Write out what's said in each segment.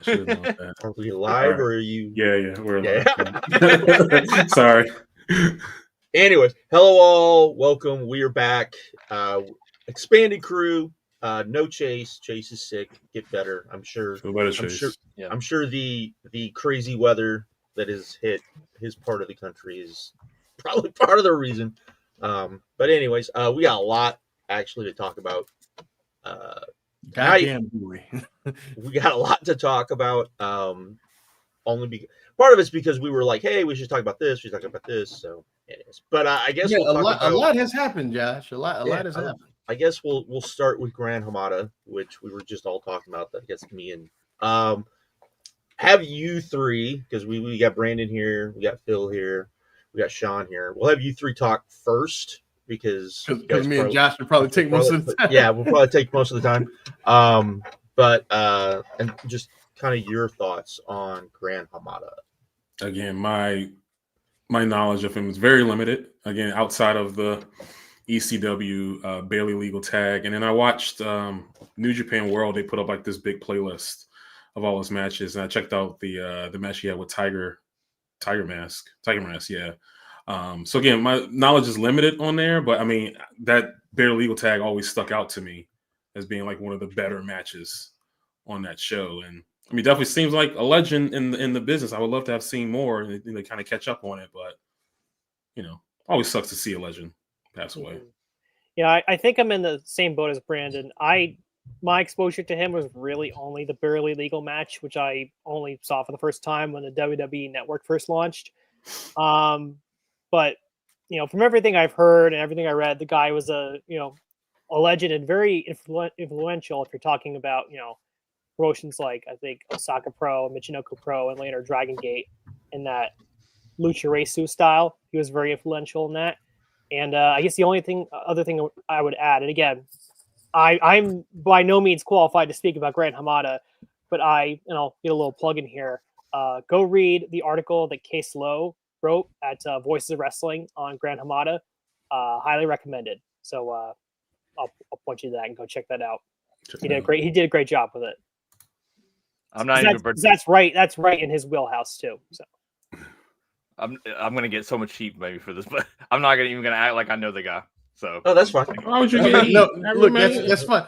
Should know that. Are we live or are you? Yeah, we're live. Sorry. Anyways, hello all. Welcome. We are back. Expanded crew. No Chase. Chase is sick. Get better. I'm sure. Feel better, Chase. I'm sure the crazy weather that has hit his part of the country is probably part of the reason. But anyways, we got a lot actually to talk about. Goddamn boy. We got a lot to talk about. Only because part of it's because we were like, hey, we should talk about this. We should talk about this. So, anyways, but I guess a lot has happened, Josh. A lot has happened. I guess we'll start with Gran Hamada, which we were just all talking about. I guess me and have you three, because we got Brandon here, we got Phil here, we got Sean here. We'll have you three talk first because me and Josh will probably take most of the time. Yeah, we'll probably take most of the time. But and just kind of your thoughts on Gran Hamada. Again, my knowledge of him is very limited. Again, outside of the ECW Bailey legal tag, and then I watched New Japan World. They put up like this big playlist of all his matches, and I checked out the match he had with Tiger Mask. Yeah. So again, my knowledge is limited on there, but I mean that Bailey legal tag always stuck out to me as being like one of the better matches on that show, and I mean, definitely seems like a legend in the business. I would love to have seen more and kind of catch up on it, but always sucks to see a legend pass away. Yeah, I think I'm in the same boat as Brandon. My exposure to him was really only the barely legal match, which I only saw for the first time when the WWE Network first launched. But from everything I've heard and everything I read, the guy was a legend and very influential. If you're talking about promotions like I think Osaka Pro, Michinoku Pro, and later Dragon Gate in that Lucha Resu style, he was very influential in that. And I guess the other thing I would add, and again, I'm by no means qualified to speak about Gran Hamada, but I get a little plug in here. Go read the article that Case Lowe wrote at Voices of Wrestling on Gran Hamada. Highly recommended. So I'll point you to that and go check that out. He did a great job with it. I'm not even. That's right. That's right in his wheelhouse too. So I'm gonna get so much heat maybe for this, but I'm not even gonna act like I know the guy. So that's fine. Why would you get heat? No, look, that's fine.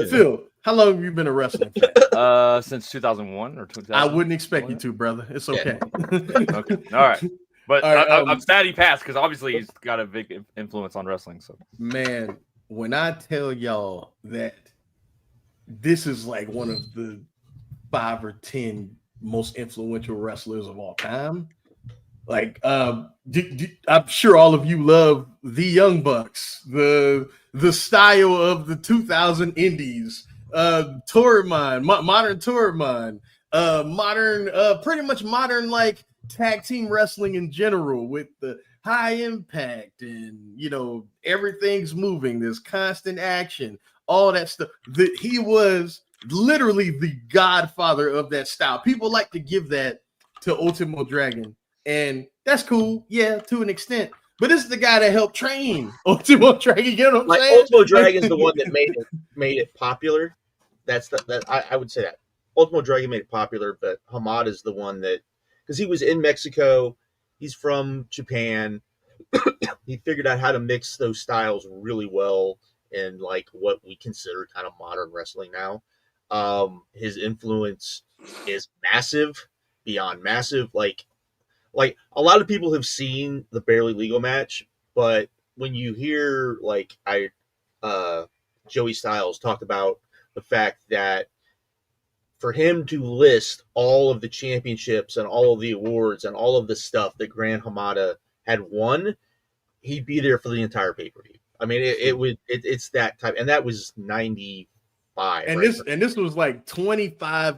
Phil, how long have you been a wrestling fan? Since 2001 or 2000. I wouldn't expect you to, brother. It's okay. Okay, all right. But I'm sad he passed because obviously he's got a big influence on wrestling. So man, when I tell y'all that this is like one of the 5 or 10 most influential wrestlers of all time. Like, I'm sure all of you love the Young Bucks, the style of the 2000 Indies, Tourman, modern Tourman, pretty much modern like tag team wrestling in general with the high impact and everything's moving. There's constant action, all that stuff. He was literally the godfather of that style. People like to give that to Ultimo Dragon, and that's cool, yeah, to an extent. But this is the guy that helped train Ultimo Dragon. You know what I'm saying? Ultimo Dragon's the one that made it popular. I would say that Ultimo Dragon made it popular, but Hamada is the one that, because he was in Mexico, he's from Japan. He figured out how to mix those styles really well in like what we consider kind of modern wrestling now. His influence is massive, beyond massive. Like a lot of people have seen the barely legal match, but when you hear Joey Styles talk about the fact that for him to list all of the championships and all of the awards and all of the stuff that Gran Hamada had won, he'd be there for the entire pay-per-view. I mean, it's that type, and that was 95. And right? this was like 25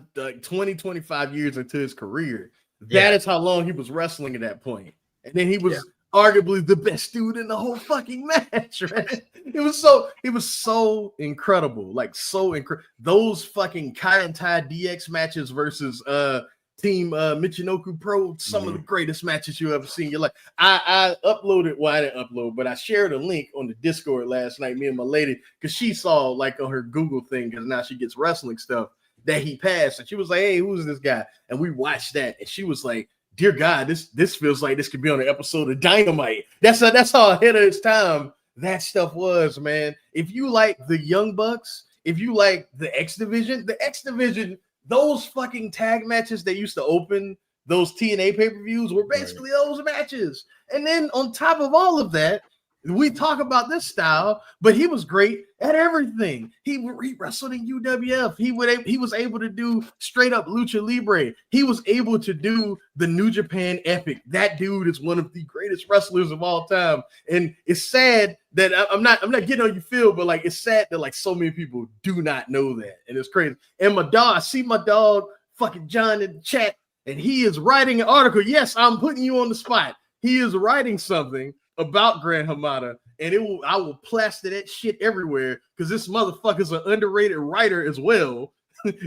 years into his career. That is how long he was wrestling at that point. And then he was arguably the best dude in the whole fucking match, right? It was so incredible. Like so incredible. Those fucking Kai and Tai DX matches versus Team Michinoku Pro, some of the greatest matches you ever seen in your life. I uploaded, well, I didn't upload, but I shared a link on the Discord last night, me and my lady, because she saw like on her Google thing, because now she gets wrestling stuff. that he passed, and she was like, "Hey, who's this guy?" And we watched that, and she was like, "Dear God, this feels like this could be on an episode of Dynamite." That's how ahead of its time that stuff was, man. If you like the Young Bucks, if you like the X Division, those fucking tag matches that used to open those TNA pay-per-views were basically those matches. And then on top of all of that, we talk about this style, but he was great at everything. He wrestled in UWF. He was able to do straight up lucha libre. He was able to do the New Japan Epic. That dude is one of the greatest wrestlers of all time. And it's sad that I'm not getting on your feel, but like it's sad that like so many people do not know that, and it's crazy. And I see my dog fucking John in the chat, and he is writing an article. Yes, I'm putting you on the spot. He is writing something about Gran Hamada, and I will plaster that shit everywhere because this motherfucker's an underrated writer as well.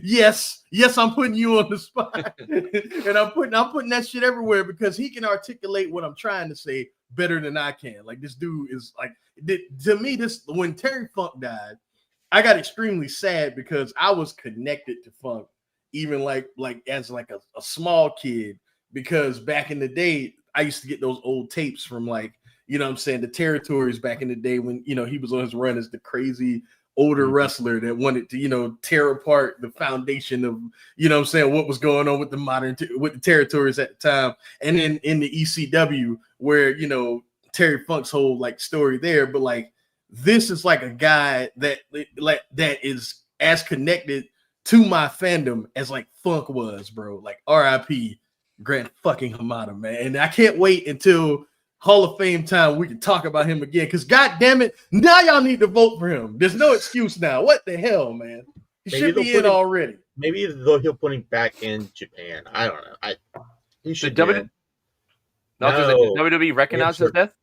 yes, I'm putting you on the spot, and I'm putting that shit everywhere because he can articulate what I'm trying to say better than I can. Like this dude is like, to me, when Terry Funk died, I got extremely sad because I was connected to Funk, even like as like a small kid, because back in the day, I used to get those old tapes from like, you know what I'm saying, the territories back in the day when, you know, he was on his run as the crazy older wrestler that wanted to, you know, tear apart the foundation of, you know what I'm saying, what was going on with the territories at the time. And then in the ECW where, you know, Terry Funk's whole like story there, but like this is like a guy that is as connected to my fandom as like Funk was, bro. Like RIP Gran fucking Hamada, man. And I can't wait until Hall of Fame time we can talk about him again, because god damn it, now y'all need to vote for him. There's no excuse now. What the hell, man? He should be in already. Maybe he'll put him back in Japan. I don't know. He should. Does WWE recognize his death?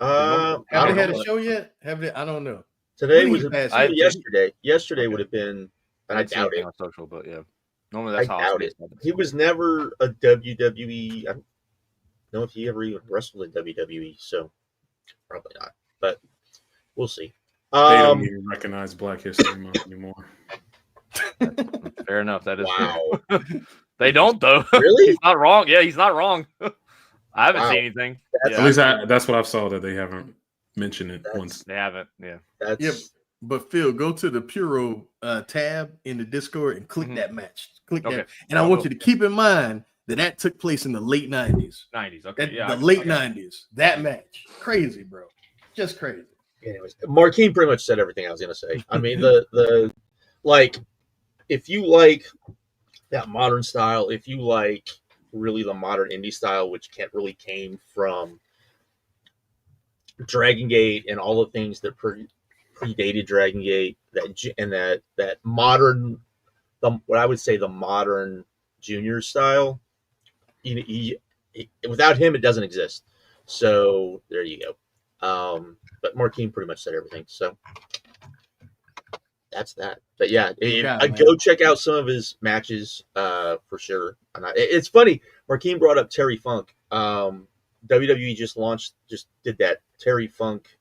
Have they had a show yet? Have they? I don't know. Today was yesterday. Yesterday would have been, but I doubt it. On social, but yeah, normally that's how I doubt it. He was never a WWE. I don't know if he ever even wrestled in WWE, so probably not. But we'll see. They don't even recognize Black History Month anymore. Fair enough. That is wow. True. They don't though. Really? He's not wrong. Yeah, he's not wrong. I haven't seen anything. At least that's what I've saw, that they haven't mentioned it once. They haven't. Yeah. But Phil, go to the Puro tab in the Discord and click that match. Click that, and I'll I want you to keep in mind that took place in the late 90s. Okay. The late 90s. That match, crazy, bro, just crazy. Anyways, Marquine pretty much said everything I was gonna say. I mean, the like, if you like that modern style, if you like really the modern indie style, which came from Dragon Gate and all the things that predated Dragon Gate, that modern, what I would say the modern junior style, without him it doesn't exist. So there you go. But Marquine pretty much said everything. So that's that. But yeah, go check out some of his matches for sure. And it's funny, Marquine brought up Terry Funk. WWE just did that Terry Funk.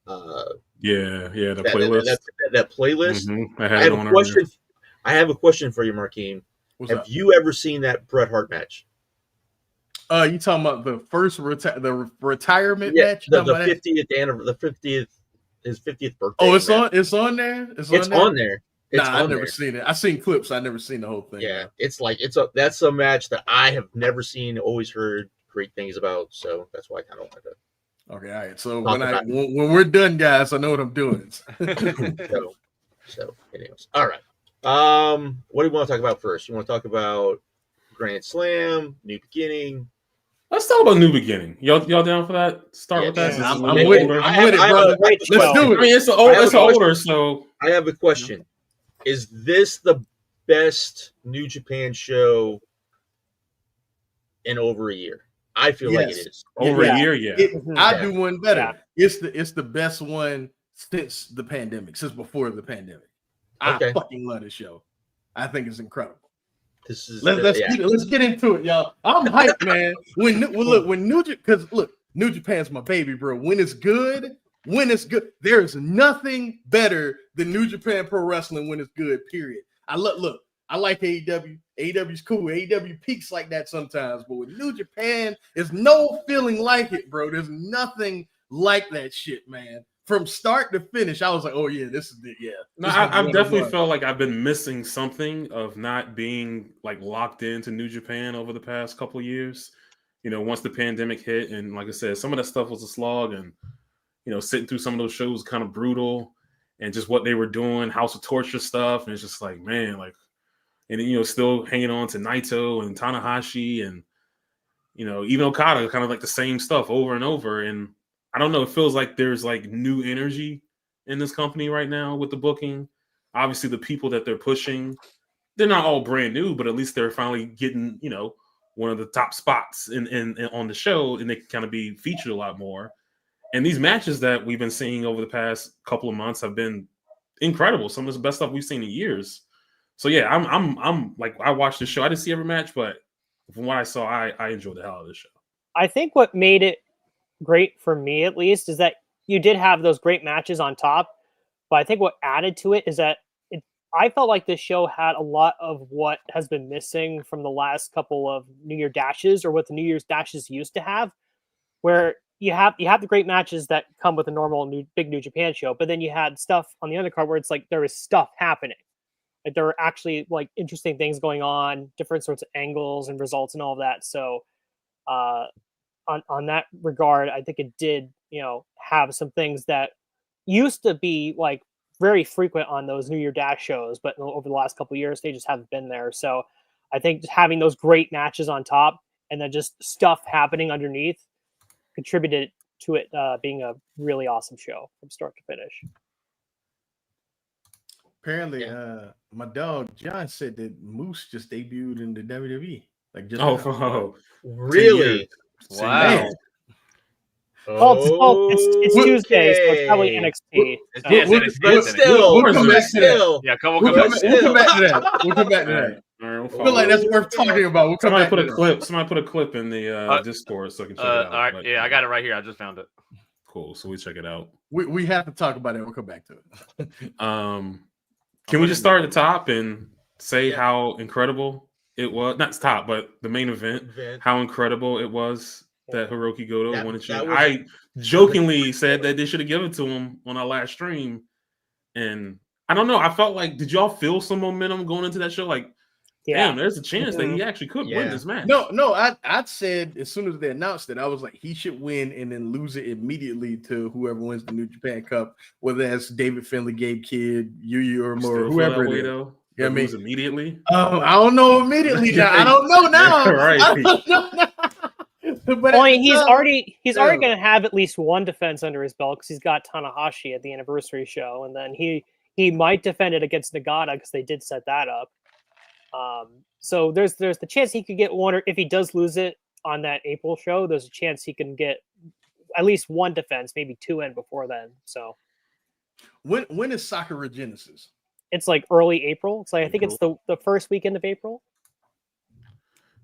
The playlist. That playlist. Mm-hmm. I have a question for you, Marquine. Have you ever seen that Bret Hart match? You talking about the first retirement match? The 50th his 50th birthday. Oh, it's on there. It's on there. I've never seen it. I've seen clips. I've never seen the whole thing. Yeah, that's a match that I have never seen. Always heard great things about. So that's why I kind of wanted to. Okay, all right. So when we're done, guys, I know what I'm doing. so anyways, all right. What do you want to talk about first? You want to talk about Grand Slam, New Beginning? Let's talk about New Beginning. Y'all down for that? Start with that. I'm with it, brother. Let's do it. I mean, it's older, so I have a question. Is this the best New Japan show in over a year? I feel like it is. Over a year, yeah. I do one better. Yeah. It's the best one since the pandemic, since before the pandemic. I fucking love this show. I think it's incredible. Let's get into it, y'all. I'm hyped, man. When New Japan's my baby, bro. When it's good, there is nothing better than New Japan Pro Wrestling when it's good. Period. look. I like AEW. AEW's cool. AEW peaks like that sometimes, but with New Japan, there's no feeling like it, bro. There's nothing like that shit, man. From start to finish, I was like, oh yeah, this is it. Yeah. No, I've definitely felt like I've been missing something of not being like locked into New Japan over the past couple of years. Once the pandemic hit, and like I said, some of that stuff was a slog, and sitting through some of those shows was kind of brutal, and just what they were doing, House of Torture stuff, and it's just like, man, like, and still hanging on to Naito and Tanahashi, and even Okada, kind of like the same stuff over and over, and I don't know, it feels like there's like new energy in this company right now with the booking. Obviously, the people that they're pushing, they're not all brand new, but at least they're finally getting, one of the top spots in on the show, and they can kind of be featured a lot more. And these matches that we've been seeing over the past couple of months have been incredible. Some of the best stuff we've seen in years. So yeah, I'm like, I watched the show. I didn't see every match, but from what I saw, I enjoyed the hell out of the show. I think what made it great for me, at least, is that you did have those great matches on top, but I think what added to it is that I felt like this show had a lot of what has been missing from the last couple of New Year dashes, or what the New Year's dashes used to have, where you have the great matches that come with a normal big New Japan show, but then you had stuff on the undercard where it's like there is stuff happening. Like there were actually like interesting things going on, different sorts of angles and results and all of that. So on that regard, I think it did, have some things that used to be like very frequent on those New Year Dash shows, but over the last couple of years, they just haven't been there. So I think just having those great matches on top and then just stuff happening underneath contributed to it being a really awesome show from start to finish. Apparently, my dog John said that Moose just debuted in the WWE. Like just really? Wow. It's Tuesday, so it's probably NXT. But still. Yeah, we'll come back to that. We'll come back to that. All right, I feel like that's worth talking about. We'll come back. Somebody put a clip in the Discord so I can check it out. All right, I got it right here. I just found it. Cool. So we check it out. We have to talk about it. We'll come back to it. Can we just start at the top and say how incredible it was? Not the top, but the main event. How incredible it was that Hiroki Goto won the championship. I jokingly said that they should have given it to him on our last stream, and I don't know. I felt like, did y'all feel some momentum going into that show? Like, damn, there's a chance that he actually could win this match. No, I said as soon as they announced it, I was like, he should win and then lose it immediately to whoever wins the New Japan Cup, whether that's David Finlay, Gabe Kidd, Yuya Uemura, whoever it is. Yeah, I mean, immediately. I don't know immediately. Now. I don't know now. Right. I don't know now. But he's already going to have at least one defense under his belt because he's got Tanahashi at the anniversary show, and then he might defend it against Nagata because they did set that up. So there's the chance he could get one, or if he does lose it on that April show, there's a chance he can get at least one defense, maybe two in before then. So when is Sakura Genesis? It's like early April. It's like I think it's the first weekend of April.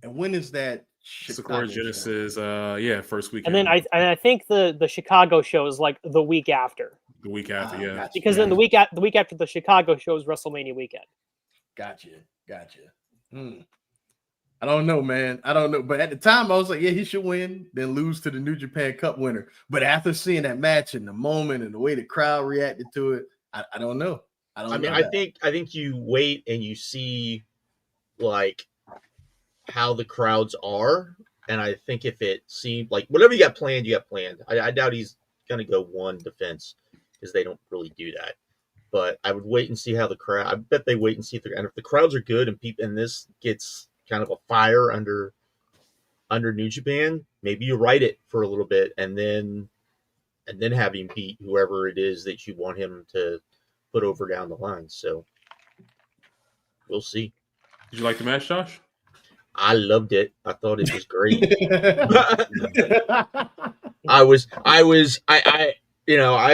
And when is that? Sakura Genesis, first weekend. And then I think the Chicago show is like the week after. The week after, yeah. Gotcha. Because then the week after the Chicago show is WrestleMania weekend. Gotcha. I don't know, man. I don't know. But at the time, I was like, yeah, he should win, then lose to the New Japan Cup winner. But after seeing that match and the moment and the way the crowd reacted to it, I don't know. I think you wait and you see like how the crowds are, and I think if it seemed like whatever you got planned. I doubt he's gonna go one defense because they don't really do that. But I would wait and see how the crowd. I bet they wait and see if the crowds are good and this gets kind of a fire under New Japan. Maybe you write it for a little bit and then have him beat whoever it is that you want him to put over down the line. So we'll see. Did you like the match, Josh? I loved it. I thought it was great. I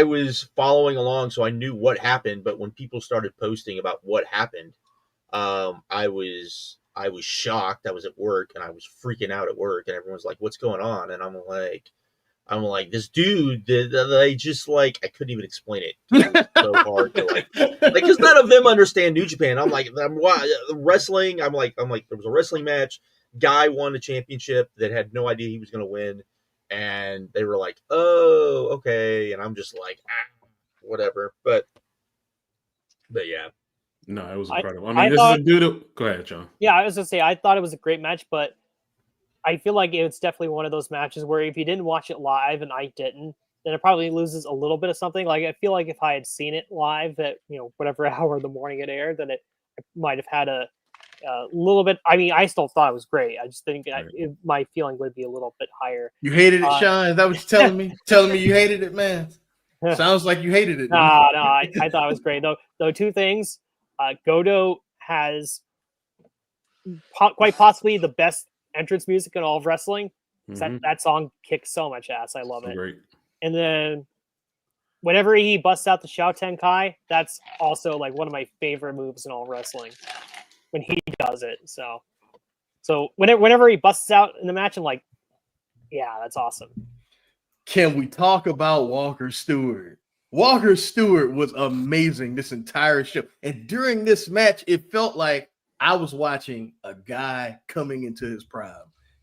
was following along, so I knew what happened. But when people started posting about what happened, I was shocked. I was at work and I was freaking out at work, and everyone's like, "What's going on?" And I'm like, I'm like, this dude, they just like, I couldn't even explain it. It was so hard to like, because none of them understand New Japan. I'm like, wrestling. I'm like, there was a wrestling match. Guy won the championship that had no idea he was going to win, and they were like, oh, okay, and I'm just like, whatever. But yeah, No, it was incredible. I this thought, is a dude. Go ahead, John. Yeah, I was gonna say I thought it was a great match, but I feel like it's definitely one of those matches where if you didn't watch it live and I didn't, then it probably loses a little bit of something. Like I feel like if I had seen it live at whatever hour of the morning it aired, then it might have had a little bit. I mean, I still thought it was great. I just think my feeling would be a little bit higher. You hated it, Sean? Is that what you're telling me? Telling me you hated it, man? Sounds like you hated it. No, I thought it was great. Though two things. Goto has quite possibly the best entrance music in all of wrestling. Mm-hmm. That song kicks so much ass. I love it. Great. And then whenever he busts out the Shao Tenkai, that's also like one of my favorite moves in all wrestling when he does it. So whenever he busts out in the match, I'm like, yeah, that's awesome. Can we talk about Walker Stewart? Walker Stewart was amazing this entire show. And during this match, it felt like I was watching a guy coming into his prime.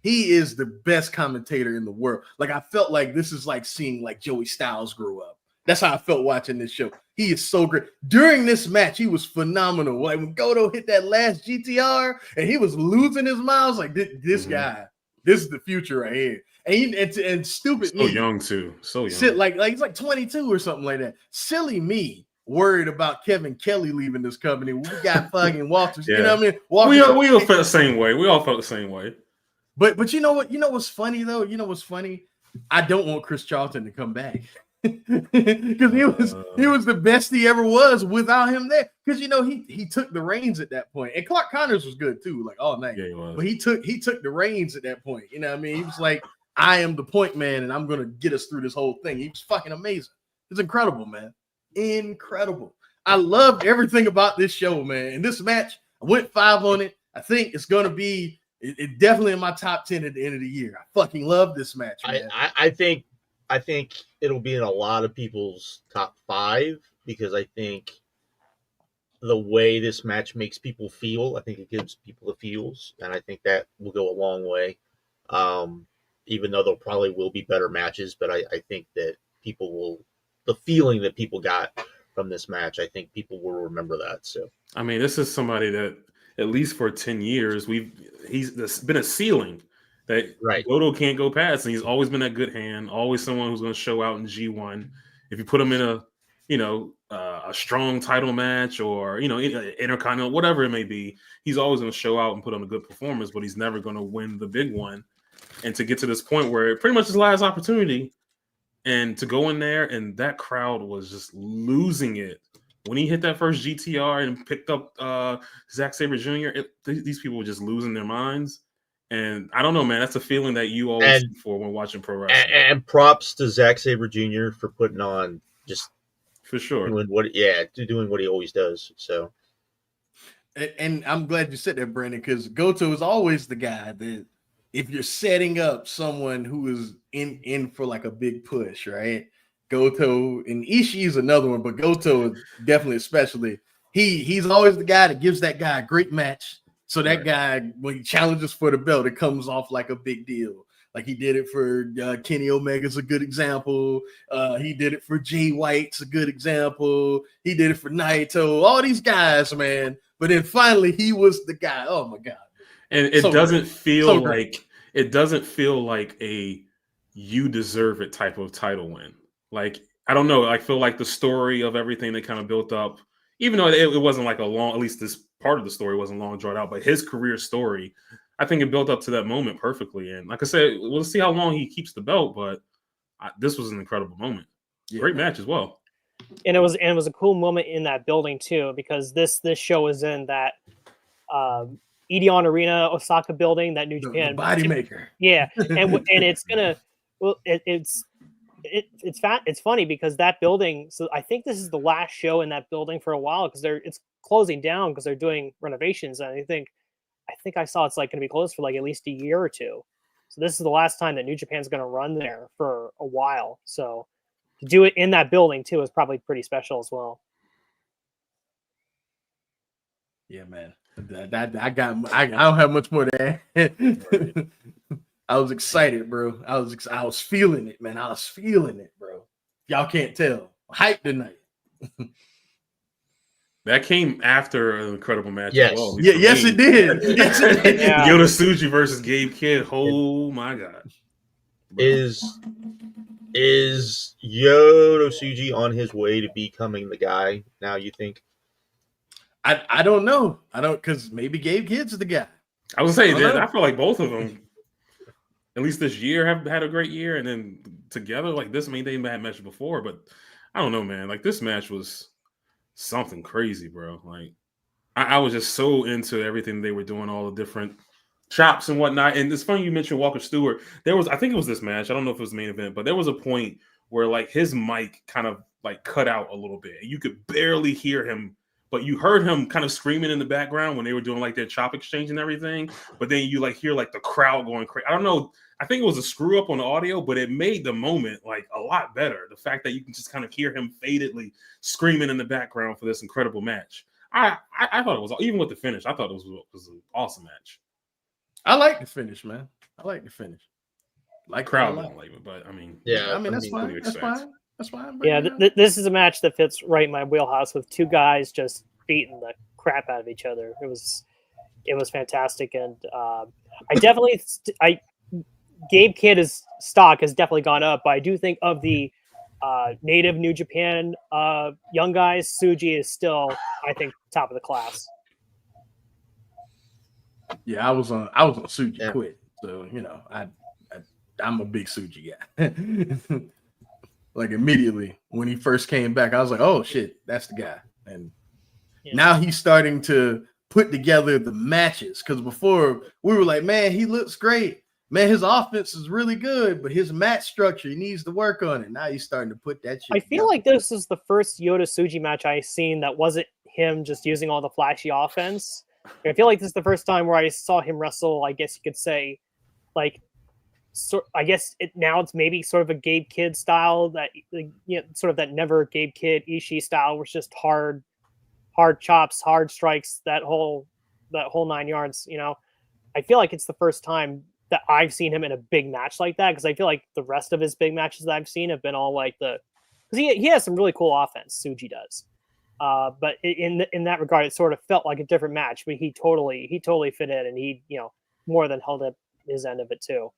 He is the best commentator in the world. Like, I felt like this is like seeing like Joey Styles grow up. That's how I felt watching this show. He is so great. During this match, he was phenomenal. Like when Goto hit that last GTR and he was losing his mind, I was like, this guy, this is the future right here. And stupid so me. Young too. So young. Like he's like 22 or something like that. Silly me worried about Kevin Kelly leaving this company. We got fucking Walters. You know what I mean? Walters, we all felt the same way. We all felt the same way. But you know what? You know what's funny though? You know what's funny? I don't want Chris Charlton to come back. Because he was the best he ever was without him there. Because he took the reins at that point. And Clark Connors was good too, like all night. Yeah, he was. But he took the reins at that point. You know what I mean? He was like, I am the point man, and I'm gonna get us through this whole thing. He was fucking amazing. It's incredible, man. Incredible. I loved everything about this show, man. And this match, I went 5 on it. I think it's gonna be it definitely in my top 10 at the end of the year. I fucking love this match, man. I think it'll be in a lot of people's top 5 because I think the way this match makes people feel, I think it gives people the feels, and I think that will go a long way. Even though there probably will be better matches, but I think that the feeling that people got from this match, I think people will remember that. So, I mean, this is somebody that at least for 10 years, there's been a ceiling that Goto can't go past, and he's always been that good hand, always someone who's going to show out in G1. If you put him in a strong title match or intercontinental, whatever it may be, he's always going to show out and put on a good performance, but he's never going to win the big one. And to get to this point where it pretty much his last opportunity, and to go in there, and that crowd was just losing it when he hit that first GTR and picked up Zack Sabre Jr. These people were just losing their minds. And I don't know, man. That's a feeling that you always look for when watching pro wrestling. And props to Zack Sabre Jr. for putting on just for sure doing what he always does. So, and I'm glad you said that, Brandon, because Goto is always the guy that if you're setting up someone who is in for like a big push, right? Goto and Ishii is another one, but Goto definitely, especially, he's always the guy that gives that guy a great match. So that guy, when he challenges for the belt, it comes off like a big deal. Like he did it for Kenny Omega's a good example. He did it for Jay White's a good example. He did it for Naito. All these guys, man. But then finally, he was the guy. Oh my God. And it doesn't feel like a you deserve it type of title win. Like, I don't know. I feel like the story of everything that kind of built up, even though it wasn't like a long, at least this part of the story wasn't long drawn out, but his career story, I think it built up to that moment perfectly. And like I said, we'll see how long he keeps the belt, but this was an incredible moment. Yeah. Great match as well. And it was a cool moment in that building too, because this show is in that Edion Arena, Osaka building, that New Japan the body maker. Yeah, and it's gonna it's funny because that building. So I think this is the last show in that building for a while because it's closing down because they're doing renovations. And I think I saw it's like going to be closed for like at least a year or two. So this is the last time that New Japan's going to run there for a while. So to do it in that building too is probably pretty special as well. Yeah, man. I don't have much more to add. I was excited, bro. I was feeling it, man. I was feeling it, bro. Y'all can't tell. Hype tonight. That came after an incredible match Yes. as well. Yeah, yes, it did. Yes, it did. Yeah. Yota Suji versus Gabe Kidd. Oh my god. Is Yota Suji on his way to becoming the guy now, you think? I don't know. Because maybe Gabe Kidd's the guy. I was saying I don't that know. I feel like both of them, at least this year, have had a great year, and then together like this. I mean, they had matched before, but I don't know, man. Like this match was something crazy, bro. Like I was just so into everything they were doing, all the different chops and whatnot. And it's funny you mentioned Walker Stewart. I think it was this match. I don't know if it was the main event, but there was a point where like his mic kind of like cut out a little bit. You could barely hear him, but you heard him kind of screaming in the background when they were doing like their chop exchange and everything. But then you like hear like the crowd going crazy. I don't know. I think it was a screw up on the audio, but it made the moment like a lot better. The fact that you can just kind of hear him fadedly screaming in the background for this incredible match. I thought it was, even with the finish, I thought it was an awesome match. I like the finish, man. I like the finish. Like Crowd don't like it, but I mean, Yeah, I mean that's what do fine. you That's expect? fine. That's fine. Yeah, this is a match that fits right in my wheelhouse with two guys just beating the crap out of each other. It was fantastic, and Gabe Kidd's stock has definitely gone up, but I do think of the native New Japan young guys, Suji is still, I think, top of the class. Yeah, I was on Suji Yeah. quit, so you know I'm a big Suji guy. Like immediately when he first came back, I was like, oh shit, that's the guy. And now he's starting to put together the matches, because before we were like, man, he looks great, man, his offense is really good, but his match structure, he needs to work on it. Now he's starting to put that shit I feel like this is the first Yota Suji match I've seen that wasn't him just using all the flashy offense. I feel like this is the first time where I saw him wrestle, I guess you could say, like, I guess now it's maybe sort of a Gabe Kidd style, that sort of that never Gabe Kidd Ishii style, which is just hard chops, hard strikes, that whole 9 yards. I feel like it's the first time that I've seen him in a big match like that, because I feel like the rest of his big matches that I've seen have been all like because he has some really cool offense, Suji does. But in that regard, it sort of felt like a different match. But he totally fit in, and he more than held up his end of it too.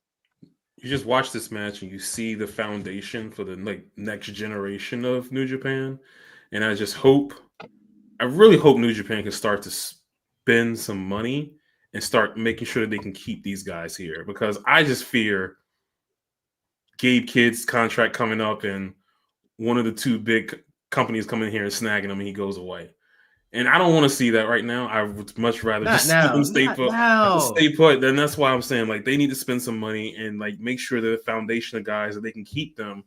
You just watch this match and you see the foundation for the next generation of New Japan, and I really hope New Japan can start to spend some money and start making sure that they can keep these guys here, because I just fear Gabe Kidd's contract coming up and one of the two big companies coming here and snagging him and he goes away. And I don't want to see that right now. I would much rather just see them stay put. Then that's why I'm saying like they need to spend some money and like make sure that the foundation of guys that they can keep them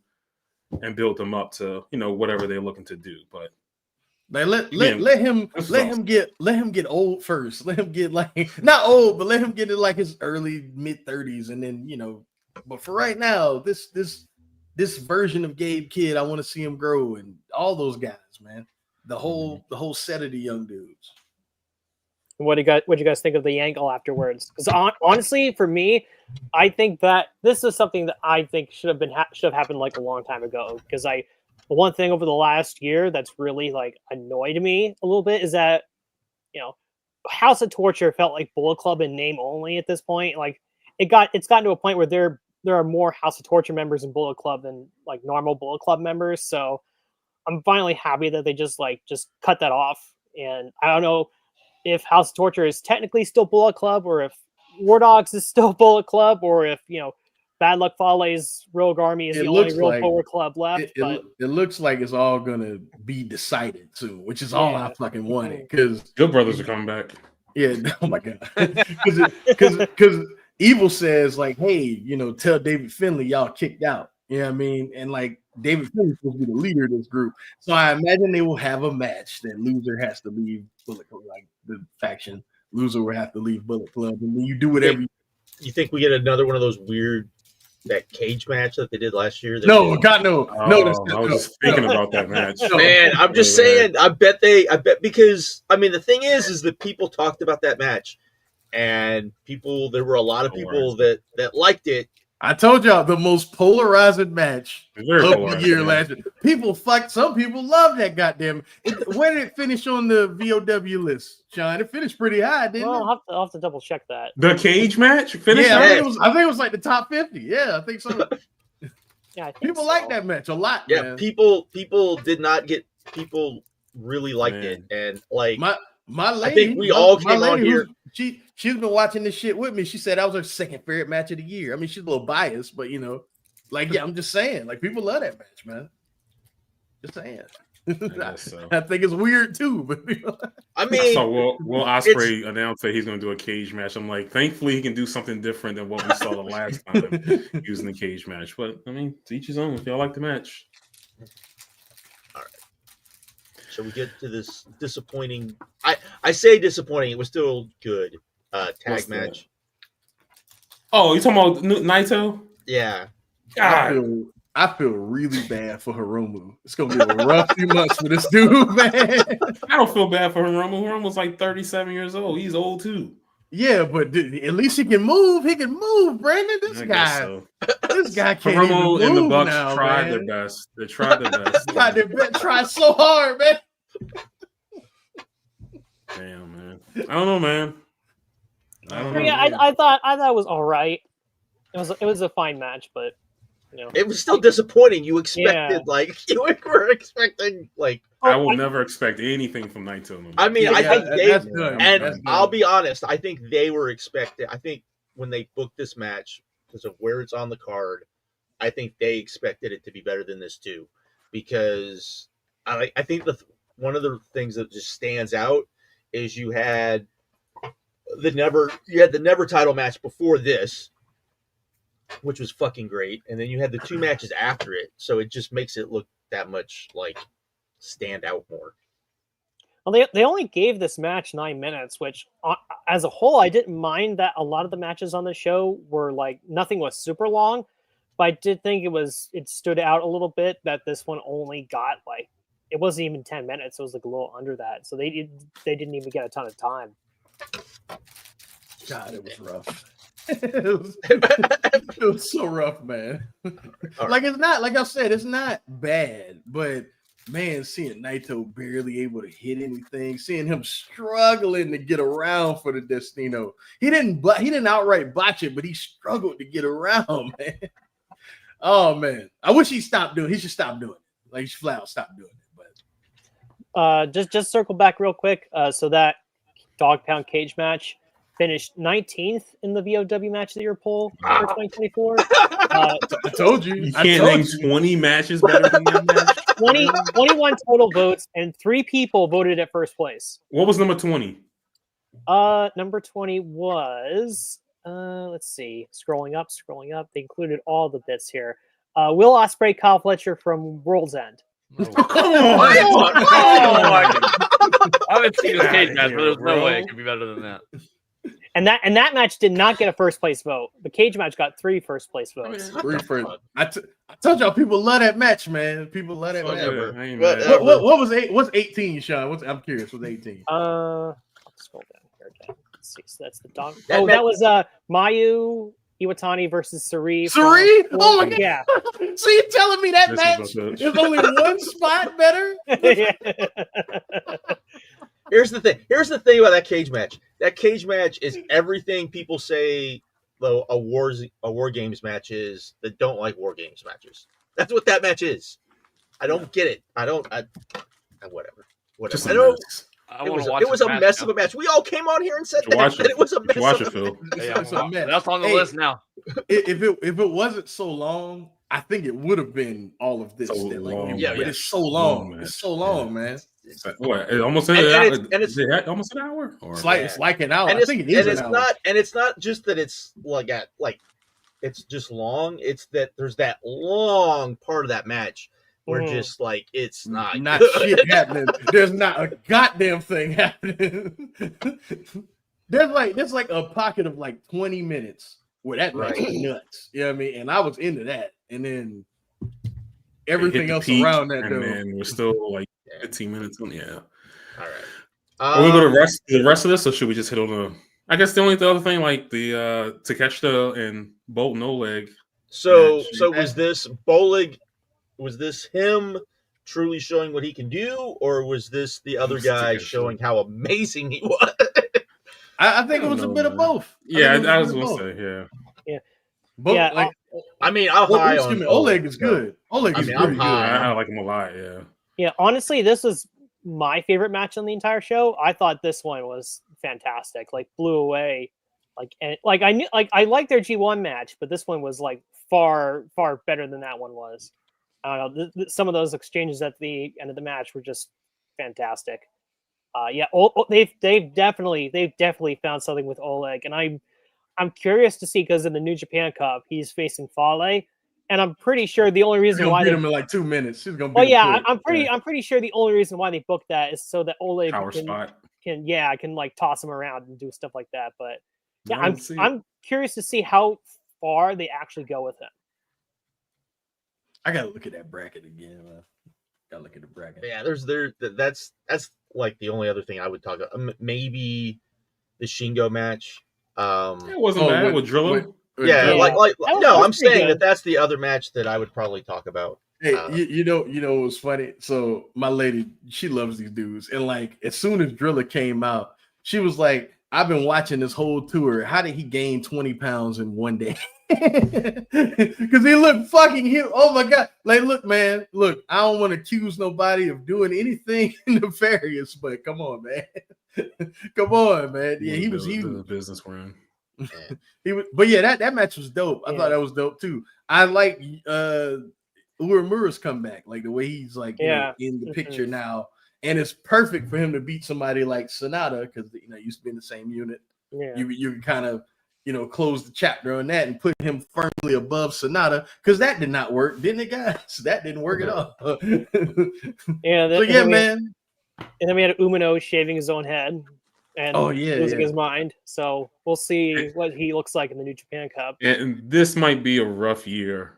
and build them up to whatever they're looking to do. But let him get old first. Let him get like not old, but let him get in like his early mid-30s, and then But for right now, this version of Gabe Kidd, I want to see him grow, and all those guys, man. The whole set of the young dudes. What do you guys think of the angle afterwards? Because honestly, for me, I think that this is something that I think should have happened like a long time ago. Because the one thing over the last year that's really like annoyed me a little bit is that House of Torture felt like Bullet Club in name only at this point. Like it's gotten to a point where there are more House of Torture members in Bullet Club than like normal Bullet Club members. So I'm finally happy that they just cut that off. And I don't know if House of Torture is technically still Bullet Club, or if War Dogs is still Bullet Club, or if Bad Luck Fale's Rogue Army is the only real Bullet Club left. It looks like it's all gonna be decided soon, which is all I fucking wanted. Because Good Brothers are coming back. Yeah, oh my god, because Evil says like, hey, tell David Finlay y'all kicked out. You know what I mean? And like David Finlay's supposed to be the leader of this group. So I imagine they will have a match that loser has to leave Bullet Club, like the faction. Loser will have to leave Bullet Club, and then you do whatever You think we get another one of those weird that cage match that they did last year? No, God, no. No, I was just thinking about that match. Man, I'm just saying. I bet because I mean the thing is that people talked about that match, and there were a lot of people that liked it. I told y'all the most polarizing match of the year last year. Some people love that goddamn. Where did it finish on the VOW list, Sean? It finished pretty high, didn't it? I'll have to double check that. The cage match finished. Yeah, I think it was like the top 50. Yeah, I think so. Yeah, I think people like that match a lot. Yeah, man. people did not get. People really liked it, and like my lady. I think we all came on here. She's been watching this shit with me. She said that was her second favorite match of the year. I mean, she's a little biased, but like I'm just saying, like people love that match, man. Just saying. I think it's weird too, but I mean, so Will Ospreay announced that he's going to do a cage match. I'm like, thankfully he can do something different than what we saw the last time using the cage match. But I mean, to each his own. If y'all like the match, all right. Shall we get to this disappointing? I say disappointing. It was still good. Tag match. Oh, you talking about Naito? Yeah. God. I feel really bad for Hiromu. It's gonna be a rough few months for this dude, man. I don't feel bad for Hiromu. Hiromu's like 37 years old. He's old too. Yeah, but at least he can move. He can move, Brandon. This guy can't Hiromu even and the move Bucks now, tried man. their best. They tried their best. They tried so hard, man. Damn, man. I don't know, man. I don't know. Yeah, I thought it was all right. It was a fine match, but it was still disappointing. You expected you were expecting I will never expect anything from Naito. I mean, I think that's I'll be honest. I think they were expecting. I think when they booked this match because of where it's on the card, I think they expected it to be better than this too, because I think one of the things that just stands out is you had the Never title match before this, which was fucking great, and then you had the two matches after it, so it just makes it look that much stand out more. Well, they only gave this match 9 minutes, which as a whole, I didn't mind that a lot of the matches on the show were nothing was super long, but I did think it stood out a little bit that this one only got it wasn't even 10 minutes. It was a little under that, so they didn't even get a ton of time. God, it was rough. It was so rough, man. It's not like I said, it's not bad, but man, seeing Naito barely able to hit anything, seeing him struggling to get around for the Destino. He didn't outright botch it, but he struggled to get around, man. Oh man, I wish he stopped doing. He should stop doing it. He should flat out stop doing it. But just circle back real quick. So that dog pound cage match finished 19th in the VOW match of the year poll for 2024. I told you. You can't name 20 matches better than that match. 21 total votes, and 3 people voted at first place. What was number 20? Number 20 was let's see. Scrolling up. They included all the bits here. Will Ospreay, Kyle Fletcher from World's End. Oh, come on! I haven't seen this cage match, but there's no way it could be better than that. And that match did not get a first place vote. The cage match got 3 first place votes. I told y'all people love that match, man. People love that match. What was 8? What's 18, Sean? I'm curious. What's 18? I'll scroll down here again. Let's see. So that's the dog. That was Mayu Iwatani versus Sari. Sari? Oh my god! Yeah. So you're telling me that match is only one spot better? Here's the thing. Here's the thing about that cage match. That cage match is everything people say a war games match is that don't like war games matches. That's what that match is. I don't get it. Whatever. Just it was a mess of a match. We all came on here and said that it was a mess of a match. It's a mess. That's on the list now. If it wasn't so long, I think it would have been all of this. But it's so long. It's so long, man. What? Almost an hour. It's almost an hour. It's like an hour. And I think it is an hour. It's not just that it's it's just long. It's that there's that long part of that match where just it's not shit happening. There's not a goddamn thing happening. there's like a pocket of like 20 minutes where that match was nuts. You know what I mean? And I was into that. And then everything else around that, and then we're still like 15 minutes on. Yeah. All right. Are we going to the rest of this, or should we just hit on the? I guess the other thing, like the Takeshita and Bolton Oleg. So was this Bolig? Was this him truly showing what he can do, or was this the other guy showing how amazing he was? I think it was a bit of both. Yeah, I was going to say, yeah. Both, yeah, like, I mean, I'm high on Oleg is good. Oleg is I'm good. I like him a lot. Yeah. Yeah, honestly, this was my favorite match on the entire show. I thought this one was fantastic. Like, blew away. I liked their G1 match, but this one was like far better than that one was. I don't know. Some of those exchanges at the end of the match were just fantastic. They've definitely found something with Oleg, and I'm curious to see, because in the New Japan Cup he's facing Fale, and I'm pretty sure the only reason why beat him in like 2 minutes. She's gonna. I'm pretty sure the only reason why they booked that is so that Oleg can like toss him around and do stuff like that. But yeah, I'm curious to see how far they actually go with him. I gotta look at that bracket again. Gotta look at the bracket. Yeah, that's like the only other thing I would talk about. Maybe the Shingo match. It wasn't bad with Drilla. I'm saying that's the other match that I would probably talk about. Hey, you know it was funny. So my lady, she loves these dudes, and like as soon as Drilla came out, she was like, "I've been watching this whole tour. How did he gain 20 pounds in one day?" Because he looked fucking huge. Oh my god! Like, look, man, look. I don't want to accuse nobody of doing anything nefarious, but come on, man. Come on, man. Yeah, he was huge. The business we're in. But yeah, that match was dope. I thought that was dope too. I like Uemura's comeback, like the way he's like in the picture now, and it's perfect for him to beat somebody like Sonata, because used to be in the same unit. Yeah, you can kind of close the chapter on that and put him firmly above Sonata, because that did not work, didn't it, guys? That didn't work at all. Man. And then we had Umino shaving his own head and losing his mind. So we'll see what he looks like in the New Japan Cup. And this might be a rough year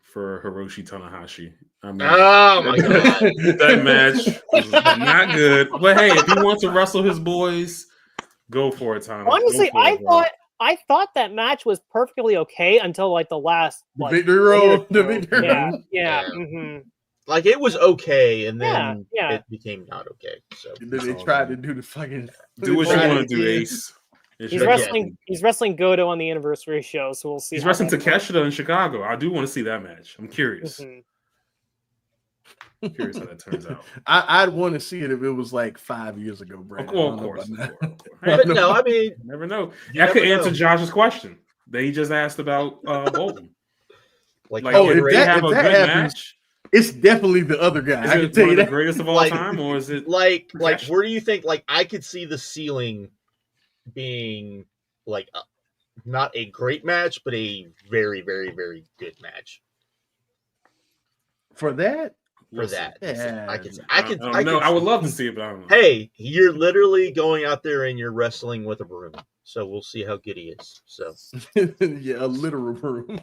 for Hiroshi Tanahashi. I mean, oh my god, that match was not good. But hey, if he wants to wrestle his boys, go for it, Tana. Honestly, I thought that match was perfectly okay until like the last victory roll. Yeah. Mm-hmm. Like, it was okay, and then it became not okay. So they tried to do the fucking do what you want to do, Ace. He's wrestling Goto on the anniversary show, so we'll see. He's wrestling Takeshita in Chicago. I do want to see that match. I'm curious. Mm-hmm. I'm curious how that turns out. I'd want to see it if it was like 5 years ago, Brandon. Of course. But no, I mean, you never know. I could answer Josh's question that he just asked about Bolton. If they have a good match, it's definitely the other guy. I can tell you the greatest of all time, or is it like where do you think? Like, I could see the ceiling being like not a great match, but a very, very, very good match. For that, yeah. I would love to see it, but I don't know. Hey, you're literally going out there and you're wrestling with a broom, so we'll see how good he is. So yeah, a literal broom.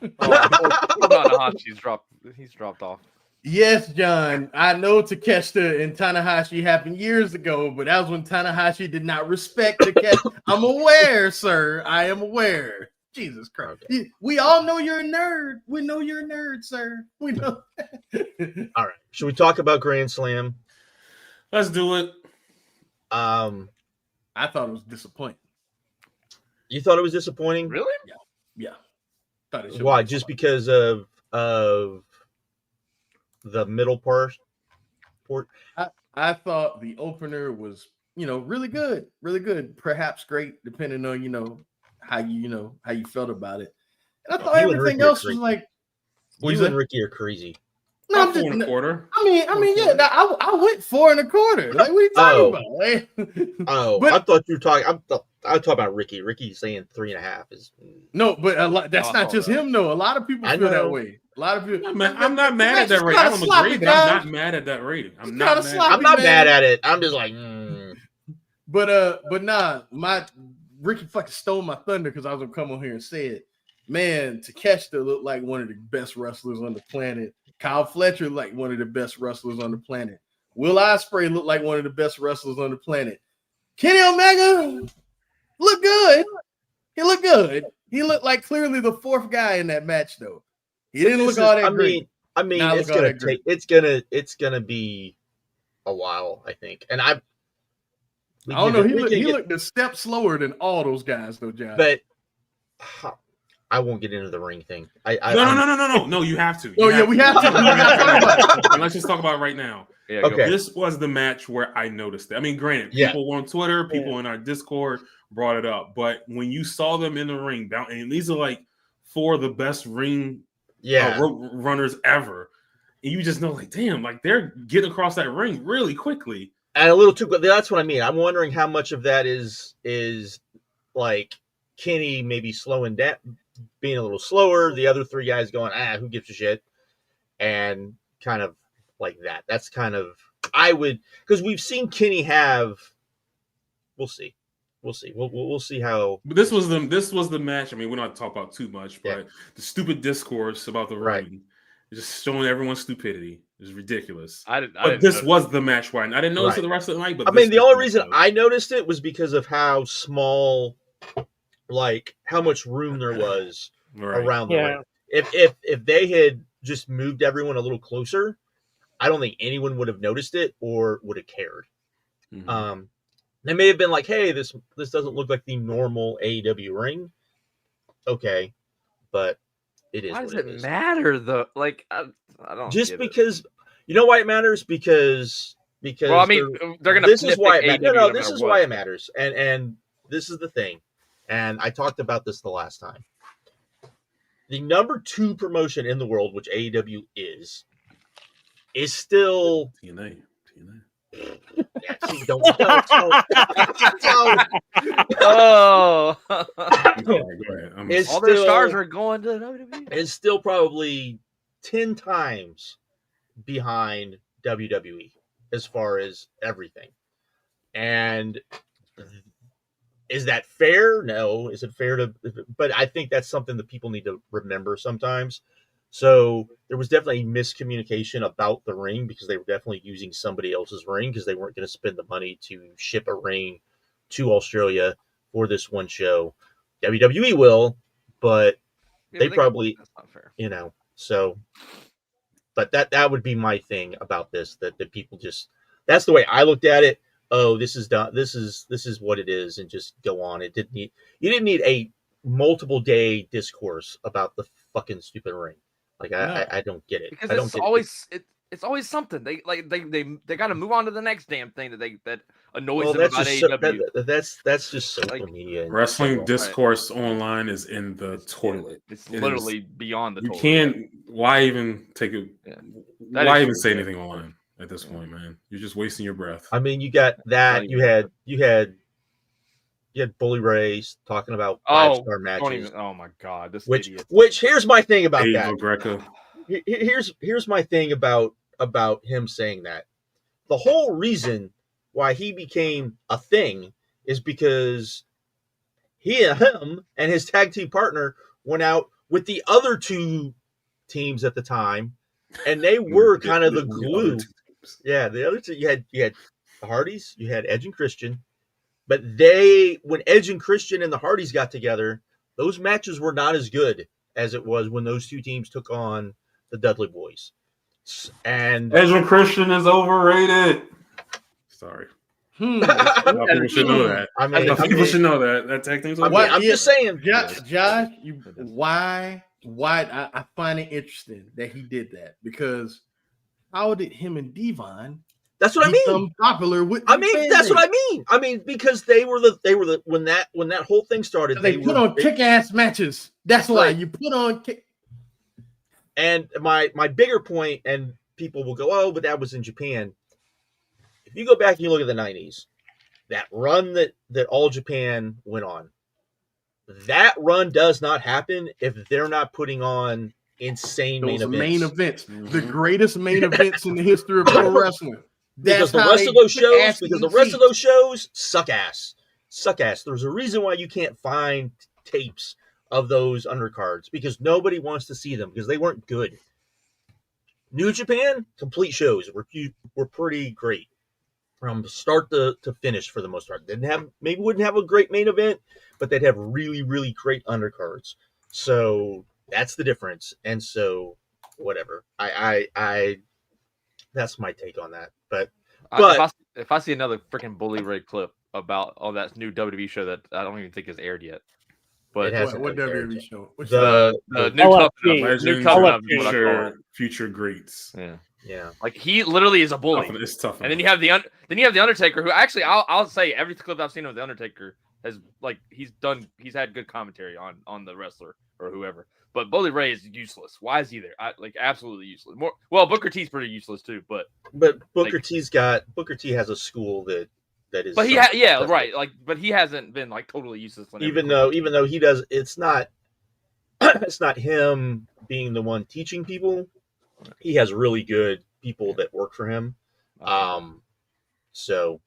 He's dropped off. Yes, John. I know Takeshita and Tanahashi happened years ago, but that was when Tanahashi did not respect Takeshita. I'm aware, sir. I am aware. Jesus Christ. Okay. We all know you're a nerd. We know you're a nerd, sir. We know. All right. Should we talk about Grand Slam? Let's do it. I thought it was disappointing. You thought it was disappointing? Really? Yeah. Why? Just because of the middle part? I thought the opener was, really good. Really good. Perhaps great, depending on, how you felt about it. And I thought everything else was like, you and Ricky are crazy. No, I'm 4 1/4. I mean, yeah. I went 4 1/4. Like, what are you talking about? But I thought you were talking. I was talking about Ricky. Ricky saying 3.5 is no, but that's not just him. No, a lot of people feel that way. A lot of people. I'm not mad at that rating. I'm not mad at that rating. I'm not mad at it. I'm just like. But nah, Ricky fucking stole my thunder because I was gonna come on here and say it. Man, Takeshita looked like one of the best wrestlers on the planet. Kyle Fletcher looked like one of the best wrestlers on the planet. Will Ospreay looked like one of the best wrestlers on the planet. Kenny Omega looked good. He looked good. He looked like clearly the fourth guy in that match, though. He didn't look all that great. I mean, it's gonna be a while, I think. And I don't know. He looked a step slower than all those guys, though, John. But I won't get into the ring thing. No. You have to. We have to. Let's just talk about it right now. Yeah, okay. This was the match where I noticed it. I mean, granted, people on Twitter, people in our Discord brought it up, but when you saw them in the ring, and these are like 4 of the best ring runners ever, and you just know, like, damn, like they're getting across that ring really quickly. And a little too. That's what I mean. I'm wondering how much of that is like Kenny maybe slowing down, being a little slower. The other 3 guys going, who gives a shit, and kind of like that. That's kind of because we've seen Kenny have. We'll see. We'll see how. But this was the match. I mean, we're not talking about too much, but the stupid discourse about the ring, just showing everyone's stupidity is ridiculous. This was the match where I didn't notice it the rest of the night. But I mean, the only reason I noticed it was because of how small, like how much room there was around the ring. If they had just moved everyone a little closer, I don't think anyone would have noticed it or would have cared. Mm-hmm. They may have been like, "Hey, this doesn't look like the normal AEW ring." Okay, but it is. Why does it matter though? Like, I don't. Just because you know why it matters because. Well, I mean, they're gonna. This is why it matters. No, this is why it matters, and this is the thing, and I talked about this the last time. The number 2 promotion in the world, which AEW is still TNA. Yeah, see, don't. Oh, go ahead. All their stars are going to WWE. It's still probably 10 times behind WWE as far as everything. And is that fair? No. Is it fair to? But I think that's something that people need to remember sometimes. So there was definitely miscommunication about the ring because they were definitely using somebody else's ring because they weren't going to spend the money to ship a ring to Australia for this one show. WWE will, but they probably, that's not fair. So, but that would be my thing about this, that people just, that's the way I looked at it. Oh, this is done. This is what it is. And just go on. You didn't need a multiple day discourse about the fucking stupid ring. Like I don't get it. Because it's always something. They got to move on to the next damn thing that annoys them about AEW. That's just social media. Wrestling discourse online is in the toilet. It's literally beyond the toilet. You can't. Why even take it? Yeah. Why even say anything online at this point, man? You're just wasting your breath. I mean, you got that. You had Bully Ray's talking about 5-star matches. Oh my god, this idiot. Which here's my thing about that. Greco. Here's my thing about him saying that. The whole reason why he became a thing is because him and his tag team partner went out with the other 2 teams at the time, and they were kind of the glue. Yeah, the other 2 you had the Hardys, you had Edge and Christian. But when Edge and Christian and the Hardys got together, those matches were not as good as it was when those 2 teams took on the Dudley Boys. And Edge and Christian is overrated. Sorry. People should know that. I mean, people should know that. That tag team's overrated. I'm just saying. Josh, why I find it interesting that he did that, because how did him and Devon? That's what I mean. Popular with. What I mean. I mean, because they were the when that whole thing started. They put on kick-ass matches. That's why you put on kick. And my bigger point, and people will go, "Oh, but that was in Japan." If you go back and you look at the 90s, that run that All Japan went on, that run does not happen if they're not putting on insane main events. Mm-hmm. The greatest main events in the history of pro wrestling. Because the rest of those shows suck ass. suck ass. There's a reason why you can't find tapes of those undercards because nobody wants to see them because they weren't good. New Japan, complete shows were pretty great from start to finish for the most part. Wouldn't have a great main event, but they'd have really, really great undercards. So that's the difference. And so whatever. I that's my take on that. But if I see another freaking Bully Ray clip about on that new WWE show that I don't even think is aired yet. But what WWE show? The new Tough Legends, New Tough Enough is what I call it. Future greats. Yeah. Like he literally is a bully. It's tough. And then you have the Undertaker, who actually I'll say every clip I've seen of the Undertaker has he's had good commentary on the wrestler or whoever. But Bully Ray is useless. Why is he there? Absolutely useless. Booker T's pretty useless too. But Booker T has a school that is. But right. Like, but he hasn't been like totally useless. Even though he does, it's not him being the one teaching people. He has really good people that work for him. So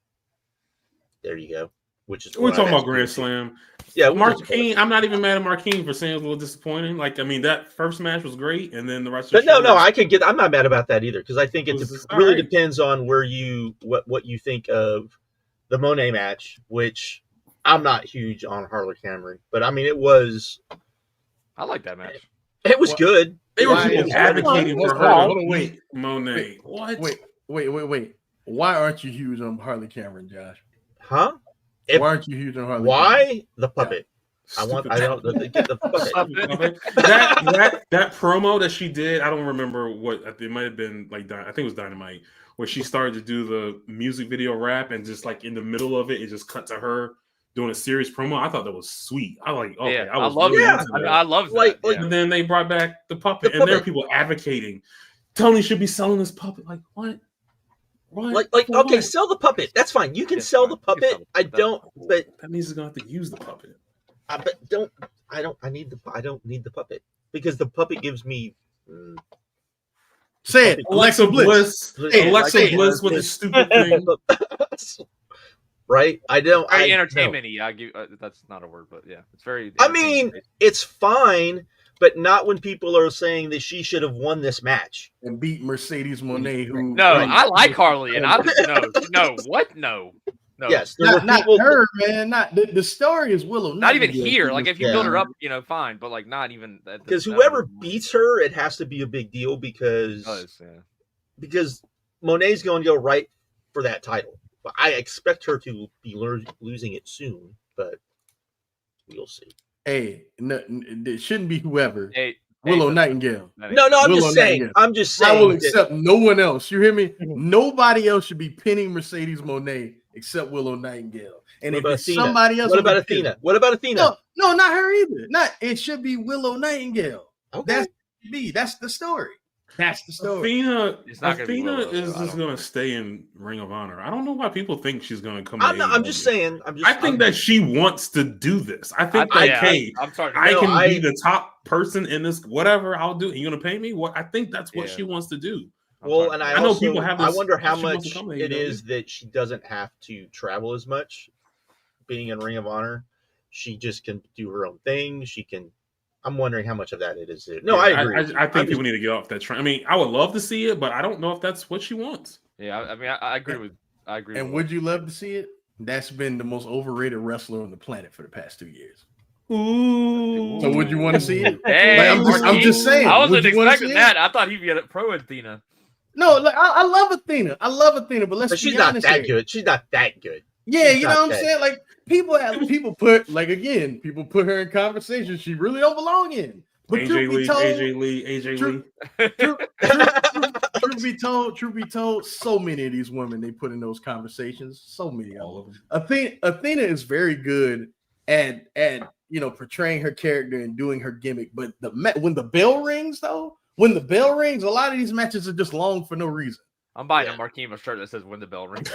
there you go. Which is we're talking about Grand Slam. Yeah, Marquine. I'm not even mad at Marquine for saying it was a little disappointing. Like, I mean, that first match was great, and then the rest. But no, I'm not mad about that either because I think it really depends on what you think of the Monet match, which I'm not huge on Harley Cameron, but I mean, I like that match. It was good. They were advocating for her. Wait, Monet. What? Wait. Why aren't you huge on Harley Cameron, Josh? Huh? Why aren't you huge on Harley? Why the puppet? Yeah. I don't get the puppet. that promo that she did. I don't remember what it might have been. Like, I think it was Dynamite, where she started to do the music video rap, and just like in the middle of it just cut to her doing a serious promo. I thought that was sweet. I love it. I love that. And then they brought back the puppet, and there are people advocating Tony should be selling this puppet. Like, what? Okay, sell the puppet. That's fine. You can sell the puppet. But that means he's gonna have to use the puppet. I don't need the puppet because the puppet gives me. Say it, Alexa Bliss. Alexa Bliss with the stupid thing. Right? I don't. Very entertainment-y. I give that's not a word, but yeah, it's very. I mean, it's fine, but not when people are saying that she should have won this match and beat Mercedes Monet. I like Harley, and no. Yes, not her, man. Not the story is Willow. Not even here. Like if you build her up, fine, but like not even because whoever beats her, it has to be a big deal because Monet's going to go right for that title. But I expect her to be losing it soon, but we'll see. Hey, no, it shouldn't be whoever. Willow Nightingale. No, I'm just saying. I will accept no one else. You hear me? Nobody else should be pinning Mercedes Monet except Willow Nightingale. And if it's somebody else, what about Athena? What about Athena? No, not her either. It should be Willow Nightingale. Okay. That's the story. That's the story. Athena is just going to stay in Ring of Honor. I don't know why people think she's going to come. I'm just saying. I think that she wants to do this. I think I can be the top person in this. Whatever I'll do. You're going to pay me? What? I think that's what she wants to do. Well, and I know people have this. I wonder how much it is that she doesn't have to travel as much. Being in Ring of Honor, she just can do her own thing. She can. I'm wondering how much of that it is. No, I agree. I think people need to get off that train. I mean, I would love to see it, but I don't know if that's what she wants. Yeah, I mean, I agree with. And would you love to see it? That's been the most overrated wrestler on the planet for the past 2 years. Ooh. So would you want to see it? Hey, I'm just saying. I wasn't expecting that. I thought he'd be pro Athena. No, I love Athena. But she's not that good. She's not that good. Yeah, you know what I'm saying? Like people put her in conversations she really don't belong in. But AJ Lee. Truth be told, so many of these women they put in those conversations. So many of them. Athena is very good at portraying her character and doing her gimmick. But when the bell rings, a lot of these matches are just long for no reason. I'm buying a Marquima shirt that says "When the Bell Rings."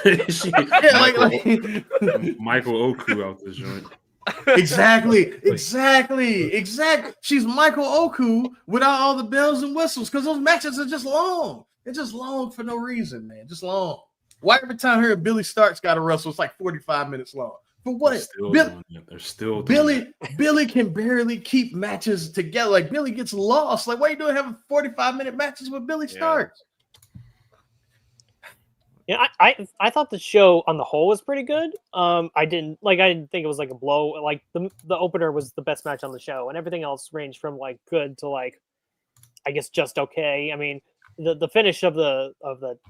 Michael Oku out this joint. Exactly. She's Michael Oku without all the bells and whistles because those matches are just long. They're just long for no reason, man. Just long. Why every time her and Billy Starks got to wrestle, it's like 45 minutes long? For They're what? still doing it. They're still doing Billy can barely keep matches together. Like Billy gets lost. Like, why are you doing having 45-minute matches with Billy Starks? Yeah, I thought the show on the whole was pretty good. I didn't think it was like a blow. Like the opener was the best match on the show, and everything else ranged from like good to like, I guess, just okay. I mean, the finish of the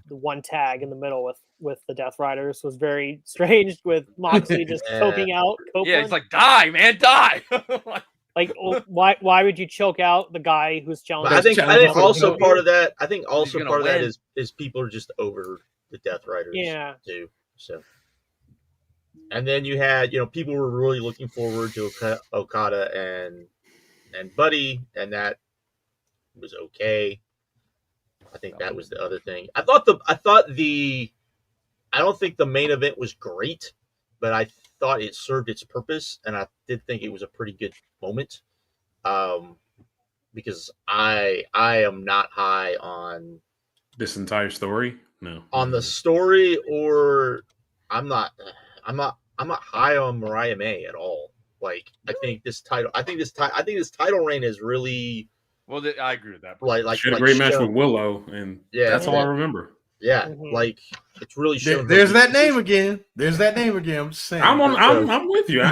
one tag in the middle with the Death Riders was very strange, with Moxley just choking out Copeland. Yeah, it's like, die, man, die. Like, why would you choke out the guy who's challenging? I think also part of that. I think He's also gonna part of that win. is people are just over the Death Riders. Yeah. Too. So, and then you had people were really looking forward to Okada and Buddy, and that was okay. I think that was the other thing. I don't think the main event was great, but I thought it served its purpose, and I did think it was a pretty good moment. Because I am not high on this entire story. No, on the story, or I'm not high on Mariah May at all. Like, I think this title reign is really. Well, I agree with that. Like she had a great match with Willow, and that's all I remember. Yeah, like it's really shown. There's that name again. There's that name again. I'm just saying. I'm with you.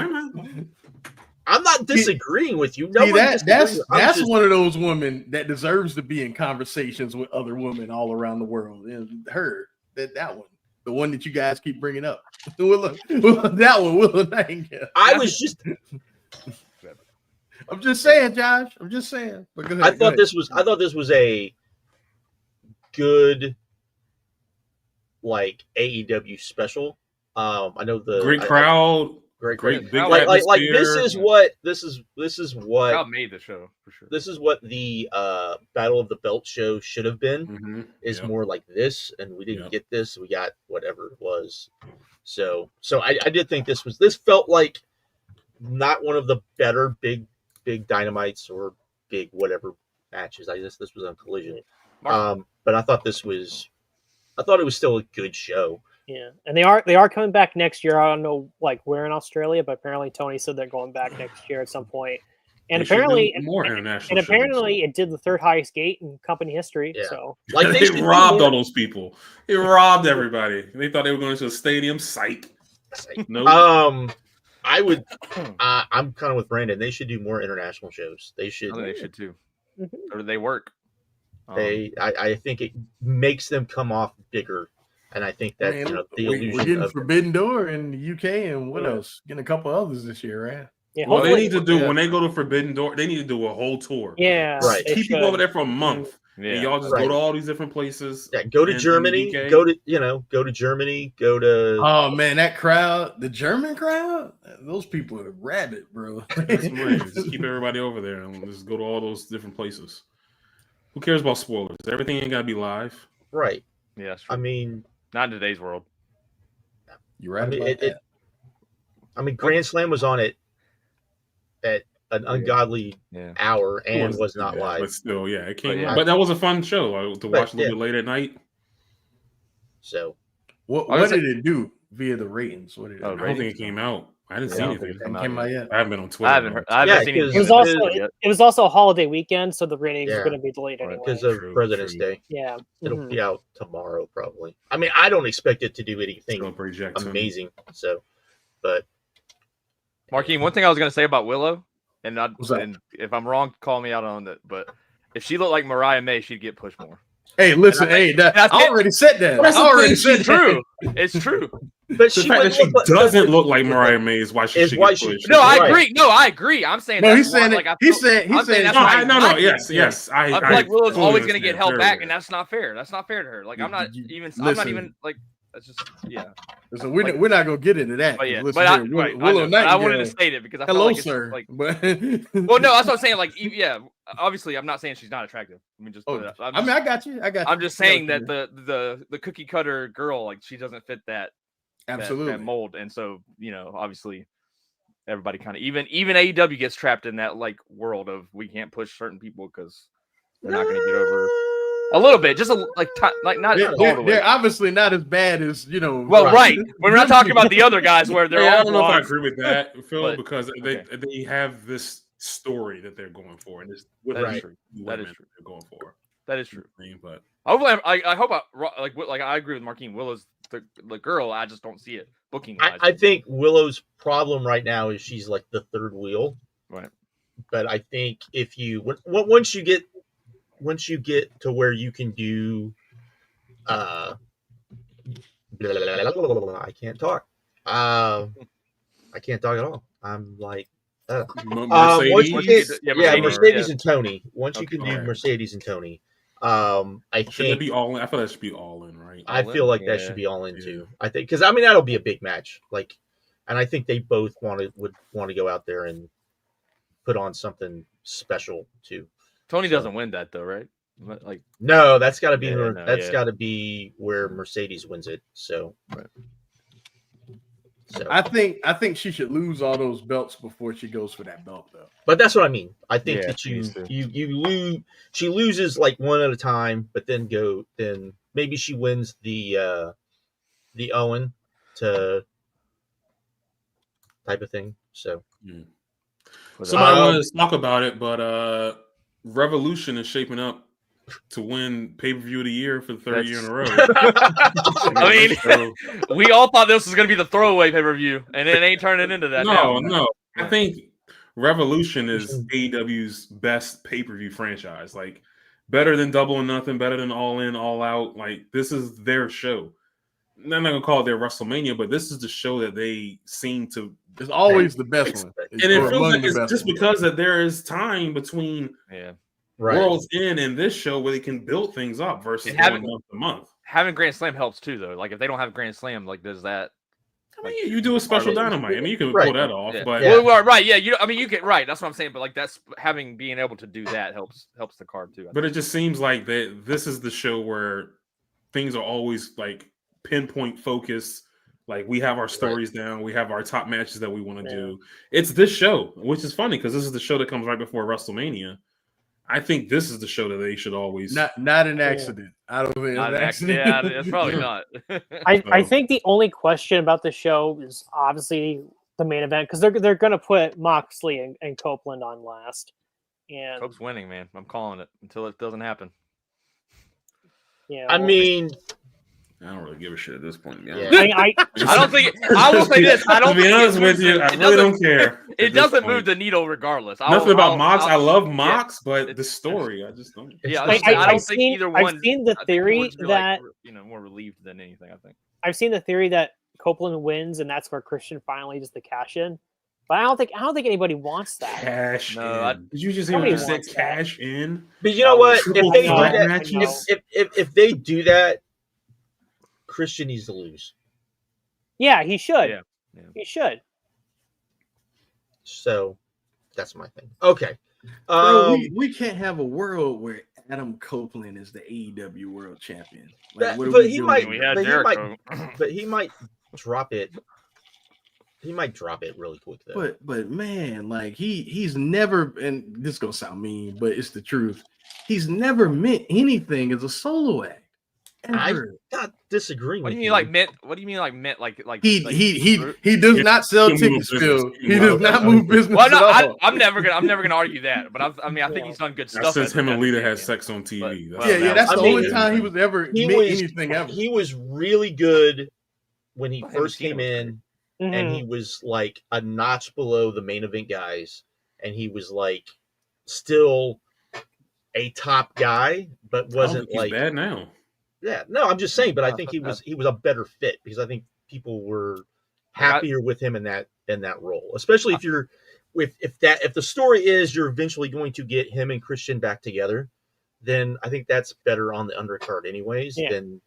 I'm not disagreeing with you. That's one of those women that deserves to be in conversations with other women all around the world. And her, that one, the one that you guys keep bringing up, that one, Willow Nightingale. I'm just saying, Josh. I'm just saying. But go ahead, I thought this was a good like AEW special. I know the great crowd. Great big like this is what crowd made the show for sure. This is what the Battle of the Belt show should have been. Mm-hmm. Is more like this, and we didn't get this. We got whatever it was. So I did think this felt like not one of the better big dynamites or big whatever matches. This was on Collision. But I thought it was still a good show. Yeah, and they are coming back next year. I don't know like where in Australia, but apparently Tony said they're going back next year at some point. And apparently more international. Apparently it did the third highest gate in company history. Yeah. So like they robbed all those people. They robbed everybody. They thought they were going to a stadium. Psych. No. I would. I'm kind of with Brandon. They should do more international shows. They should. They should too. Or they work. I think it makes them come off bigger. And I think that the illusion we're getting Forbidden Door in the UK, and what else? Getting a couple others this year, right? Yeah, well, they need to do when they go to Forbidden Door. They need to do a whole tour. Yeah, right. Keep people over there for a month. Yeah, and y'all just go to all these different places. Yeah, go to Germany. Go to Germany. Go to. Oh man, that crowd, the German crowd, those people are rabid, bro. Just keep everybody over there and just go to all those different places. Who cares about spoilers? Everything ain't gotta be live. Right. Yeah. I mean. Not in today's world. You're right. I mean, Grand Slam was on it at an ungodly hour and was not live. But still, it came. But that was a fun show to watch a little bit late at night. So, what did it do via the ratings? What did I don't think it came out. I didn't see anything. It came out yet. I haven't been on Twitter. I haven't seen anything. It was also a holiday weekend, so the ratings are going to be delayed anyway because of President's Day. Yeah, it'll be out tomorrow probably. I mean, I don't expect it to do anything amazing. So, but Marquine, one thing I was going to say about Willow, and if I'm wrong, call me out on that. But if she looked like Mariah May, she'd get pushed more. Hey, listen, I already said that. I already said true. It's true. But the fact that she doesn't look like Mariah May is why she should get pushed. No, I agree. No, I agree. I'm saying he's saying yes. I feel like Willow's always going to get held back, and that's not fair. That's not fair to her. Like I'm not even like. That's just Listen, we're not gonna get into that. But yeah, Willow Nightingale. I wanted to state it because I felt like sir. Well, no, that's what I'm saying. Like, obviously, I'm not saying she's not attractive. I mean, I got you. I'm just saying that the cookie cutter girl, like, she doesn't fit that that mold, and so obviously, everybody kind of even AEW gets trapped in that like world of we can't push certain people because they're not going to get over. A little bit, just like not all the way. They're obviously not as bad as Well, right. We're not talking about the other guys where they're I all don't know if I blondes. agree with that, Phil, But- because they have this story that they're going for, and this with That is these true. women That is true. they're going for. That is true. But Hopefully, I hope I agree with Marquine Willow's the girl. I just don't see it booking wise. I think Willow's problem right now is she's like the third wheel. Right. But I think if you once you get to where you can do I can't talk. I can't talk at all. I'm like Mercedes, Mercedes and Tony. Once you can do Okay. Mercedes and Tony, I should it think be all in? I feel that should be all in, right? I feel like that Yeah. should be all in Yeah. too. I think because that'll be a big match. Like, and I think they both would want to go out there and put on something special too. Tony doesn't win that though, right? Like No, that's got to be Yeah, got to be where Mercedes wins it. So, Right. so I think she should lose all those belts before she goes for that belt, though. but that's what I mean. I think Yeah, that she needs to. you lose. She loses like one at a time, but then maybe she wins the Owen to type of thing. So Somebody wanted to talk about it, but Revolution is shaping up to win pay-per-view of the year for the third year in a row. I So, mean, we all thought this was going to be the throwaway pay-per-view, and it ain't turning into that. no. I think Revolution is AEW's best pay-per-view franchise. Like, better than Double or Nothing, better than All In, All Out. Like, this is their show. I'm not going to call it their WrestleMania, but this is the show that they seem to... It's always the best one. And it Or feels among like the it's best just ones. because that there is time between right. World's End and this show where they can build things up versus And having- going month to month. Having Grand Slam helps too, though. Like if they don't have Grand Slam, like does that? I mean, you do a special Dynamite. I mean, you can Right. pull that off, Yeah. but Well, right, yeah. You can right. That's what I'm saying. But like that's being able to do that helps the card too. But it just seems like that this is the show where things are always like pinpoint focus. Like we have our stories down, we have our top matches that we want to do. It's this show, which is funny because this is the show that comes right before WrestleMania. I think this is the show that they should always Not an accident. I don't think Not it's an accident. Yeah, it's probably not. I think the only question about the show is obviously the main event because they're going to put Moxley and Copeland on last. And Cope's winning, man. I'm calling it until it doesn't happen. yeah, I mean, I don't really give a shit at this point. Yeah. I don't think. I will say this. I don't. To be think it honest with moves you, the- I it really doesn't- don't care. It doesn't move the needle regardless. Nothing about Mox. I love Mox, yeah. but the story, I just don't. Yeah, I- I don't think either one. I've seen the I think theory would be, that more relieved than anything. I think. I've seen the theory that Copeland wins and that's where Christian finally does the cash in. But I don't think anybody wants that. Cash No, in. Did you just hear what Nobody you said? wants that. Cash in. but you know what? Triple If they do threat that, matches? if they do that, Christian needs to lose. Yeah, he should. Yeah. He should. So that's my thing. Okay. Bro, we can't have a world where Adam Copeland is the AEW World Champion. Like, what are but we he doing might. here? We had But he Jericho. But he might drop it. He might drop it really quick though. But man, like he's never, and this is gonna sound mean, but it's the truth. He's never meant anything as a solo act. Ever. I'm not disagreeing. What do you with mean like mint? What do you mean like mint? Like He does not sell He tickets moves still. business. He does not move business Well, no, at all. I'm never gonna argue that. But I think he's done good Now, stuff. since him and Lita had had sex on TV. But- That's- Yeah, that's I the mean, only time he was ever he meant was- anything ever. He was really good when he Well, him first and came Cena was in, Mhm. and he was like a notch below the main event guys, and he was like still a top guy, but I don't wasn't think he's like bad now. yeah. No, I'm just saying, but I No, think it's he was a better fit because I think people were happier with him in that role, especially if you're if the story is you're eventually going to get him and Christian back together, then I think that's better on the undercard anyways Yeah. than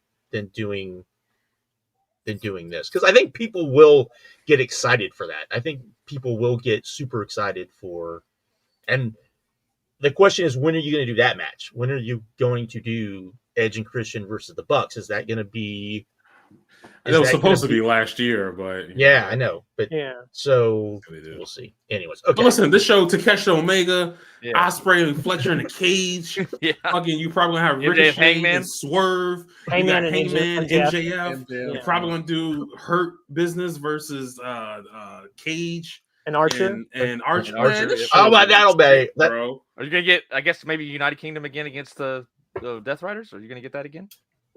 doing this, because I think people will get excited for that. I think people will get super excited for, and the question is, when are you going to do that match? When are you going to do Edge and Christian versus the Bucks? Is that going to be Is It was that supposed to gonna be last year, but Yeah, I know, but Yeah. so They do. we'll see. Anyways, But okay. listen, this show Takeshi Omega, Yeah. Ospreay and Fletcher in a cage. Yeah. Fucking, you probably gonna have MJF Ricochet Hangman. and Swerve. Hangman you got and Hangman, MJF. MJF. Yeah. You're probably gonna do Hurt Business versus Cage And Archer. and Archer. And Archer, Man, this yeah. show Oh, but is that'll be- sick, that- bro. Are you gonna get? I guess maybe United Kingdom again against the Death Riders. Are you gonna get that again?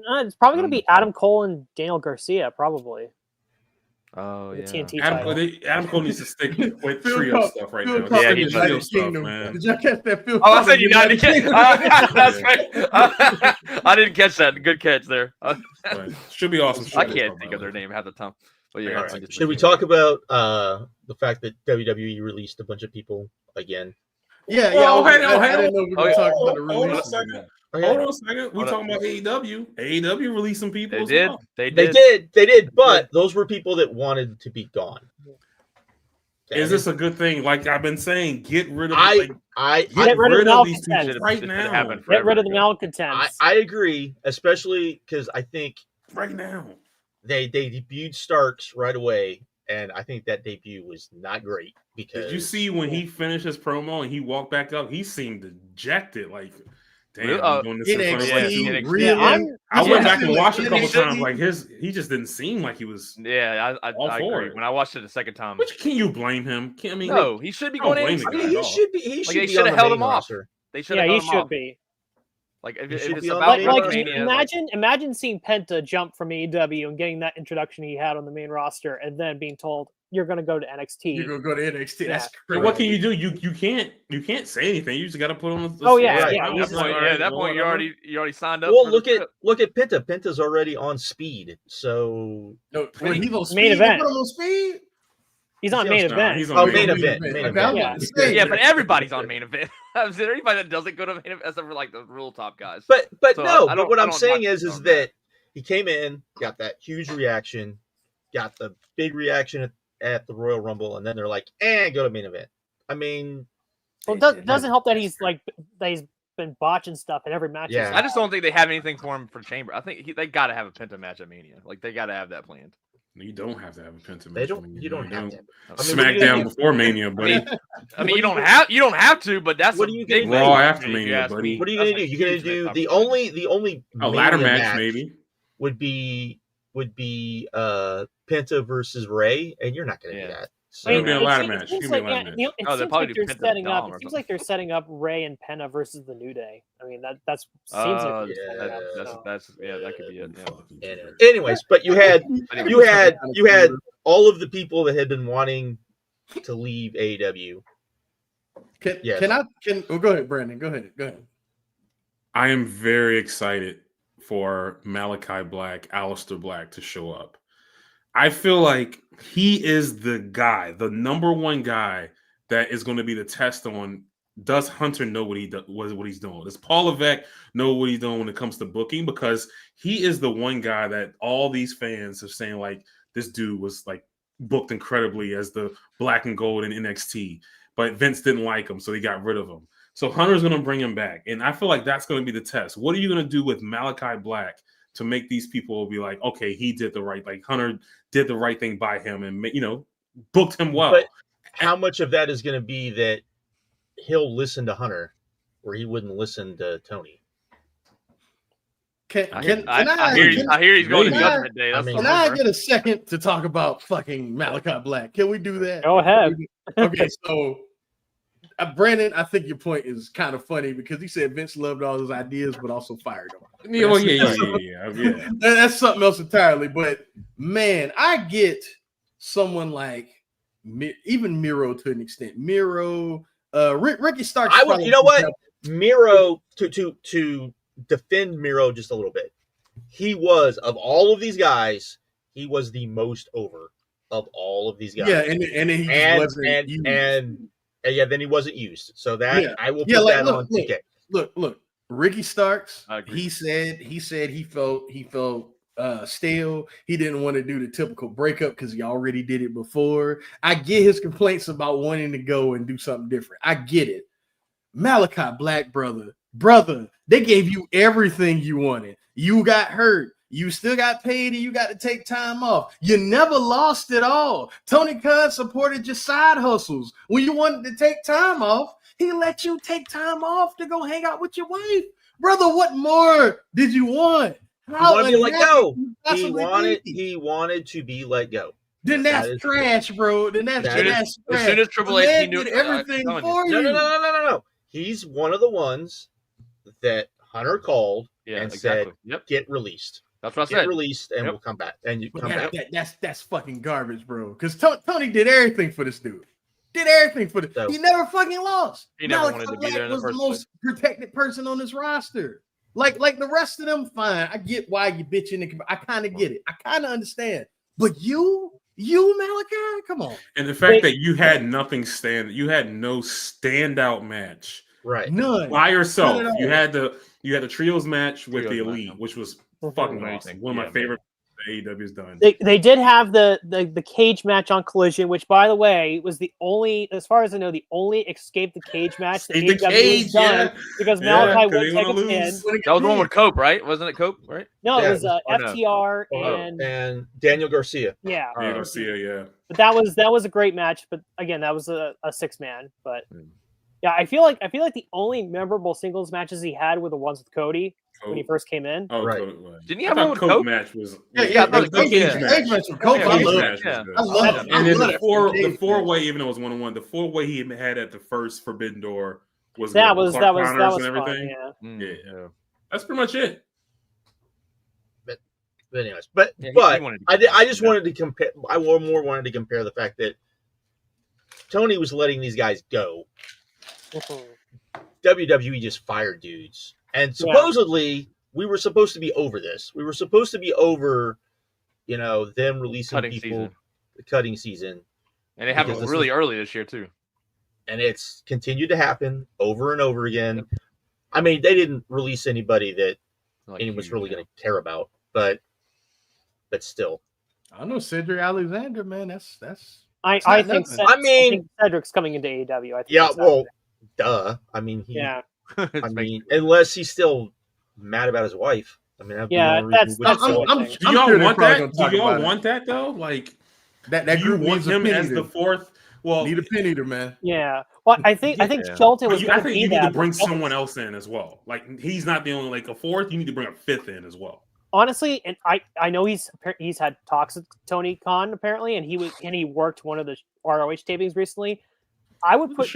It's probably going to be Adam Cole and Daniel Garcia, probably. Oh The yeah. TNT title. Adam Cole needs to stick with Phil trio Col- stuff right Phil now. Col- Yeah, Stick he with does. trio United stuff, Kingdom. man. Did y'all catch that? Phil Oh, I Col- said United Kingdom. That's Yeah. right. I didn't catch that. Good catch there. But should be awesome. I can't think of their name half the time. But yeah. All I right. just- Should we talk about the fact that WWE released a bunch of people again? Yeah, Oh, I hang on, hang didn't know we were on. talking about the Hold on a release. second. Oh, Hold on a second. We Hold talking about AEW. AEW released some people. They as did. well. They They did. did, but those were people that wanted to be gone. Is this a good thing? Like I've been saying, get rid of I get rid of rid the of these malcontents. people right Should've now. happened Get forever rid of the ago. malcontents. I agree, especially because I think Right now. they debuted Starks right away, and I think that debut was not great because Did you see when he finished his promo and he walked back up? He seemed dejected. Like, damn, Really? I'm doing this in front of NXT, like NXT, two. really? Yeah, I went back and Yeah. watched it a couple NXT. times. Like he just didn't seem like he was. Yeah, I All for agree. it. When I watched it the second time, Which can you blame him? I mean, no, he should be I don't going blame in. the I mean, guy. he should be. He should they be should on have the held main him off. roster. They should Yeah, have he held him should off. be. Like if He should it's be on about the main Like, roster. WrestleMania, imagine seeing Penta jump from AEW and getting that introduction he had on the main roster, and then being told you're going to go to NXT. You're gonna go to NXT. That's Yeah. but crazy. what can you do? You can't say anything. You just got to put on the. Oh, yeah, Right. yeah. at he's that point, like, yeah, at that point you whatever. already signed up. Well, for look the at trip. Penta. Penta's already on speed, so No, when he's on speed, Main they event. put him on speed. He's on He's main on- event. he's on oh, main main event. event, main Okay, event. I'm Yeah. about to say, Yeah, but everybody's on main event. Is there anybody that doesn't go to main event except for like the real top guys? But So no, I but what I I'm don't saying knock is it on that he came in, got that huge reaction, got the big reaction at the Royal Rumble, and then they're like, go to main event. I mean, Well, it doesn't help that he's been botching stuff in every match. he's Yeah. had. I just don't think they have anything for him for Chamber. I think they got to have a Penta match at Mania. Like they got to have that planned. You don't have to have a Penta. they don't. You don't have to. I mean, what are you SmackDown gonna do? before Mania, buddy. I mean, you don't have to, but that's What a are you big gonna do? Raw match, after if you Mania, ask buddy. me. What are you That's gonna a do? You're gonna huge do missed the opportunity. only A ladder Mania match, maybe. would be Penta versus Ray, and you're not gonna Yeah. do that. So, It'll be a ladder seems- match. It seems It'll be a like, ladder match. it Oh, they'll seems probably like do they're Penta setting Dom up. or It seems something. like they're setting up Ray and Penta versus the New Day. I mean, that's seems like Uh, they're setting up, so. that's that could be it. Yeah. anyways, but you had I all of the people that had been wanting to leave AEW. Can Yes. go ahead, Brandon. Go ahead. I am very excited for Malachi Black, Aleister Black to show up. I feel like he is the guy, the number one guy that is going to be the test on, does Hunter know what he's doing? Does Paul Levesque know what he's doing when it comes to booking? Because he is the one guy that all these fans are saying, like, this dude was like booked incredibly as the black and gold in NXT, but Vince didn't like him, so he got rid of him. So Hunter's going to bring him back. And I feel like that's going to be the test. What are you going to do with Malachi Black to make these people be like, okay, he did the right, like Hunter did the right thing by him and, booked him well. But how much of that is going to be that he'll listen to Hunter, where he wouldn't listen to Tony? I hear he's going to Can I- Judgment Day. That's I mean, the Can I rumor. get a second to talk about fucking Malachi Black? Can we do that? Go ahead. Okay, so Brandon, I think your point is kind of funny because he said Vince loved all his ideas, but also fired him. Yeah. That's something else entirely. But man, I get someone like even Miro to an extent. Miro, Ricky Starks. I would. You know what? Miro to defend Miro just a little bit. He was, of all of these guys, he was the most over of all of these guys. Yeah, and then he just wasn't used. and then he wasn't used. So that Yeah. I will put Yeah, like, that look, on TK. Look, Ricky Starks. I agree. He said he felt stale. He didn't want to do the typical breakup because he already did it before. I get his complaints about wanting to go and do something different. I get it. Malachi Black, brother, they gave you everything you wanted. You got hurt. You still got paid and you got to take time off. You never lost it all. Tony Khan supported your side hustles. When you wanted to take time off, he let you take time off to go hang out with your wife. Brother, what more did you want? He wanted to be let go. He He wanted to be let go. Then that's trash, bro. Then that's trash. As soon as Triple H, he knew did everything for you. No. He's one of the ones that Hunter called and said, "Get released." That's what I said. Get released, and we'll come back. And you come back. That's fucking garbage, bro. Because Tony did everything for this dude. Did everything for this. He never fucking lost. He never wanted to be there in the was the first most protected person on this roster. Like the rest of them, fine. I get why you bitching. I kind of get it. I kind of understand. But you Malachi, come on. And the fact that you had nothing you had no standout match. Right. None. By yourself. None you had the trios match with the Elite, which was fucking awesome. One of my favorite AEW's done. They did have the cage match on Collision, which, by the way, was the only, as far as I know, the only escape the cage match that AEW has done because Malachi wouldn't take a pin. That was the one with Cope, right? Wasn't it Cope, right? No, it was FTR and Daniel Garcia. Yeah, Daniel Garcia, yeah. But that was a great match. But again, that was a 6-man. But yeah, I feel like the only memorable singles matches he had were the ones with Cody. When he first came in, right? Didn't he have one with Cope? Match was the cage match with Cope. I love it. And then the 4-way, even though it was 1-on-1, the 4-way he had at the first Forbidden Door was that was and fun, everything. Yeah. That's pretty much it. But anyways, I just wanted to compare. I more wanted to compare the fact that Tony was letting these guys go. WWE just fired dudes. And supposedly, we were supposed to be over this. We were supposed to be over, them releasing the cutting season. And it happened really early this year, too. And it's continued to happen over and over again. I mean, they didn't release anybody that anyone was really going to care about. But still. I don't know, Cedric Alexander, man. I think Cedric's coming into AEW. Duh. I mean, unless he's still mad about his wife. I mean, do y'all want that? Do y'all want that though? Like that group wants him as the fourth. Well, need a pin eater, man. Yeah. Well, I think Shelton was. I think you need to bring someone else in as well. Like he's not the only a fourth. You need to bring a fifth in as well. Honestly, and I know he's had talks with Tony Khan apparently, and he worked one of the ROH tapings recently. I would put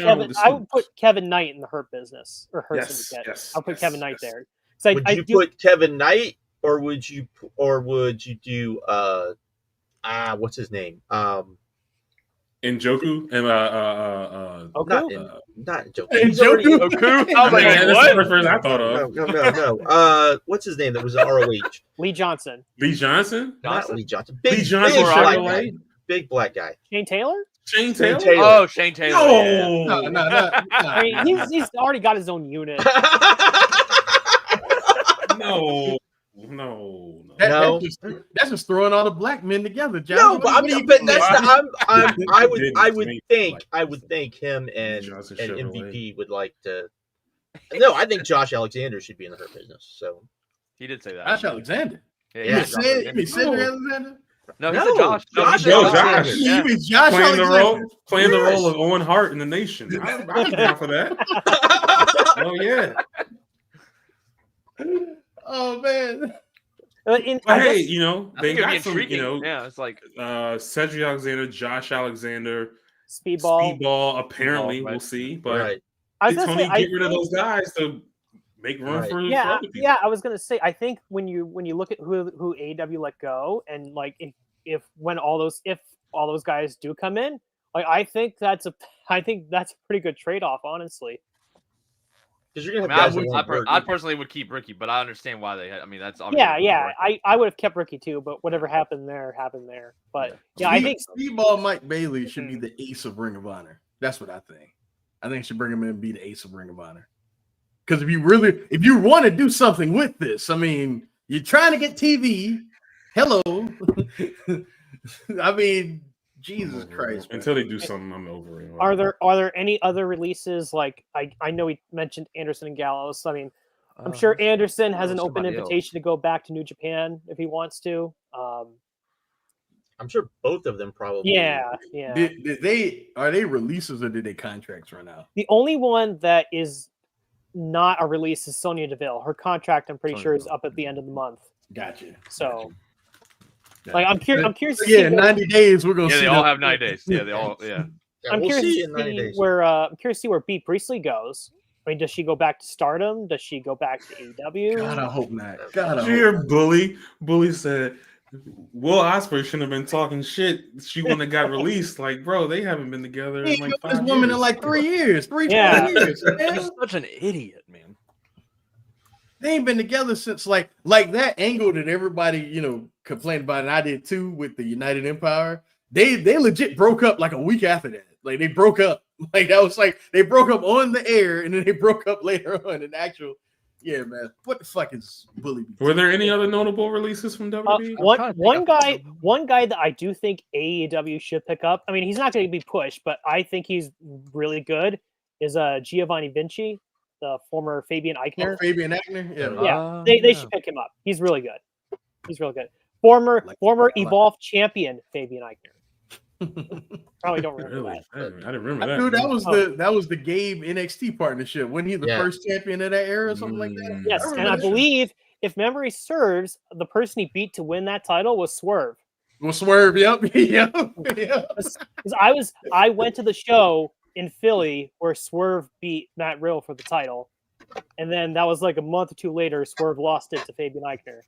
Kevin Knight in the Hurt Business or Hurt Syndicate. I'll put Kevin Knight there. Would you put Kevin Knight, or would you do what's his name? Njoku and not Njoku. Njoku. I was like, that's the first person I thought of. No. What's his name? That was ROH. Lee Johnson. Lee Johnson. Not Lee Johnson. Lee Johnson. Big black guy. Shane Taylor. Shane Taylor. Oh, Shane Taylor. No. I mean, he's already got his own unit. No. That's just throwing all the black men together, John. No, but I would think him and MVP would like to. No, I think Josh Alexander should be in the Hurt Business. So he did say that. Josh Alexander. Yeah. You mean Cedric Alexander? No, he said Josh. Josh. You mean Josh playing the role of Owen Hart in the Nation. I'm down for that. Oh yeah. Oh man. But hey, they got some, it's like Cedric Alexander, Josh Alexander, Speedball. Apparently, we'll see. But Tony get rid of those guys to make room for other people. Yeah, I was gonna say. I think when you look at who AEW let go, and if all those guys do come in, I think that's a pretty good trade off, honestly. Because you're gonna have I personally would keep Ricky, but I understand why they had. I mean, that's obviously I would have kept Ricky too, but whatever happened there happened there. But I think Speedball Mike Bailey should be the ace of Ring of Honor. That's what I think. I think should bring him in and be the ace of Ring of Honor. Because if you want to do something with this, I mean, you're trying to get TV. Hello. I mean, Jesus Christ. Until they do something, I'm over it. Are there any other releases? Like I know we mentioned Anderson and Gallows. I mean, I'm sure Anderson has an open somebody else. invitation to go back to New Japan if he wants to. I'm sure both of them probably. Yeah. Did they are they releases or did they contracts run out? The only one that is not a release is Sonya Deville. Her contract, I'm pretty Sonya sure, is Deville. up at the end of the month. Gotcha. So, Gotcha. like, I'm curious. To see Yeah, 90 days we're gonna Yeah, see. they all them. have 9 days. Yeah, they all. Yeah. Yeah, I'm we'll curious see to in 90 see days. where I'm curious to see where Bea Priestley goes. I mean, does she go back to Stardom? Does she go back to AEW? God, I hope not. God, I Did you hear hope not. Bully? Bully said Will Ospreay shouldn't have been talking shit. She wouldn't have got released. Like, bro, they haven't been together in like 5 This woman years. in like 3 years, Yeah. 3 years. Man. He's such an idiot, man. They ain't been together since like that angle that everybody complained about, and I did too with the United Empire. They legit broke up like a week after that. Like they broke up. Like that was like they broke up on the air, and then they broke up later on in actual. Yeah, man. What the fuck is Bully? Were there any other notable releases from WWE? One guy that I do think AEW should pick up. I mean, he's not going to be pushed, but I think he's really good. Is Giovanni Vinci, the former Fabian Eichner. Oh, Fabian Eichner? Yeah. Yeah, they should pick him up. He's really good. He's real good. Former Evolve champion Fabian Eichner. Probably don't remember Really? that. I didn't remember that. Dude, that was the Gabe NXT partnership. Wasn't he the first champion of that era or something like that? Yes, and I believe, if memory serves, the person he beat to win that title was Swerve. Well, Swerve, yep. Because I went to the show in Philly where Swerve beat Matt Riddle for the title, and then that was like a month or two later, Swerve lost it to Fabian Eichner.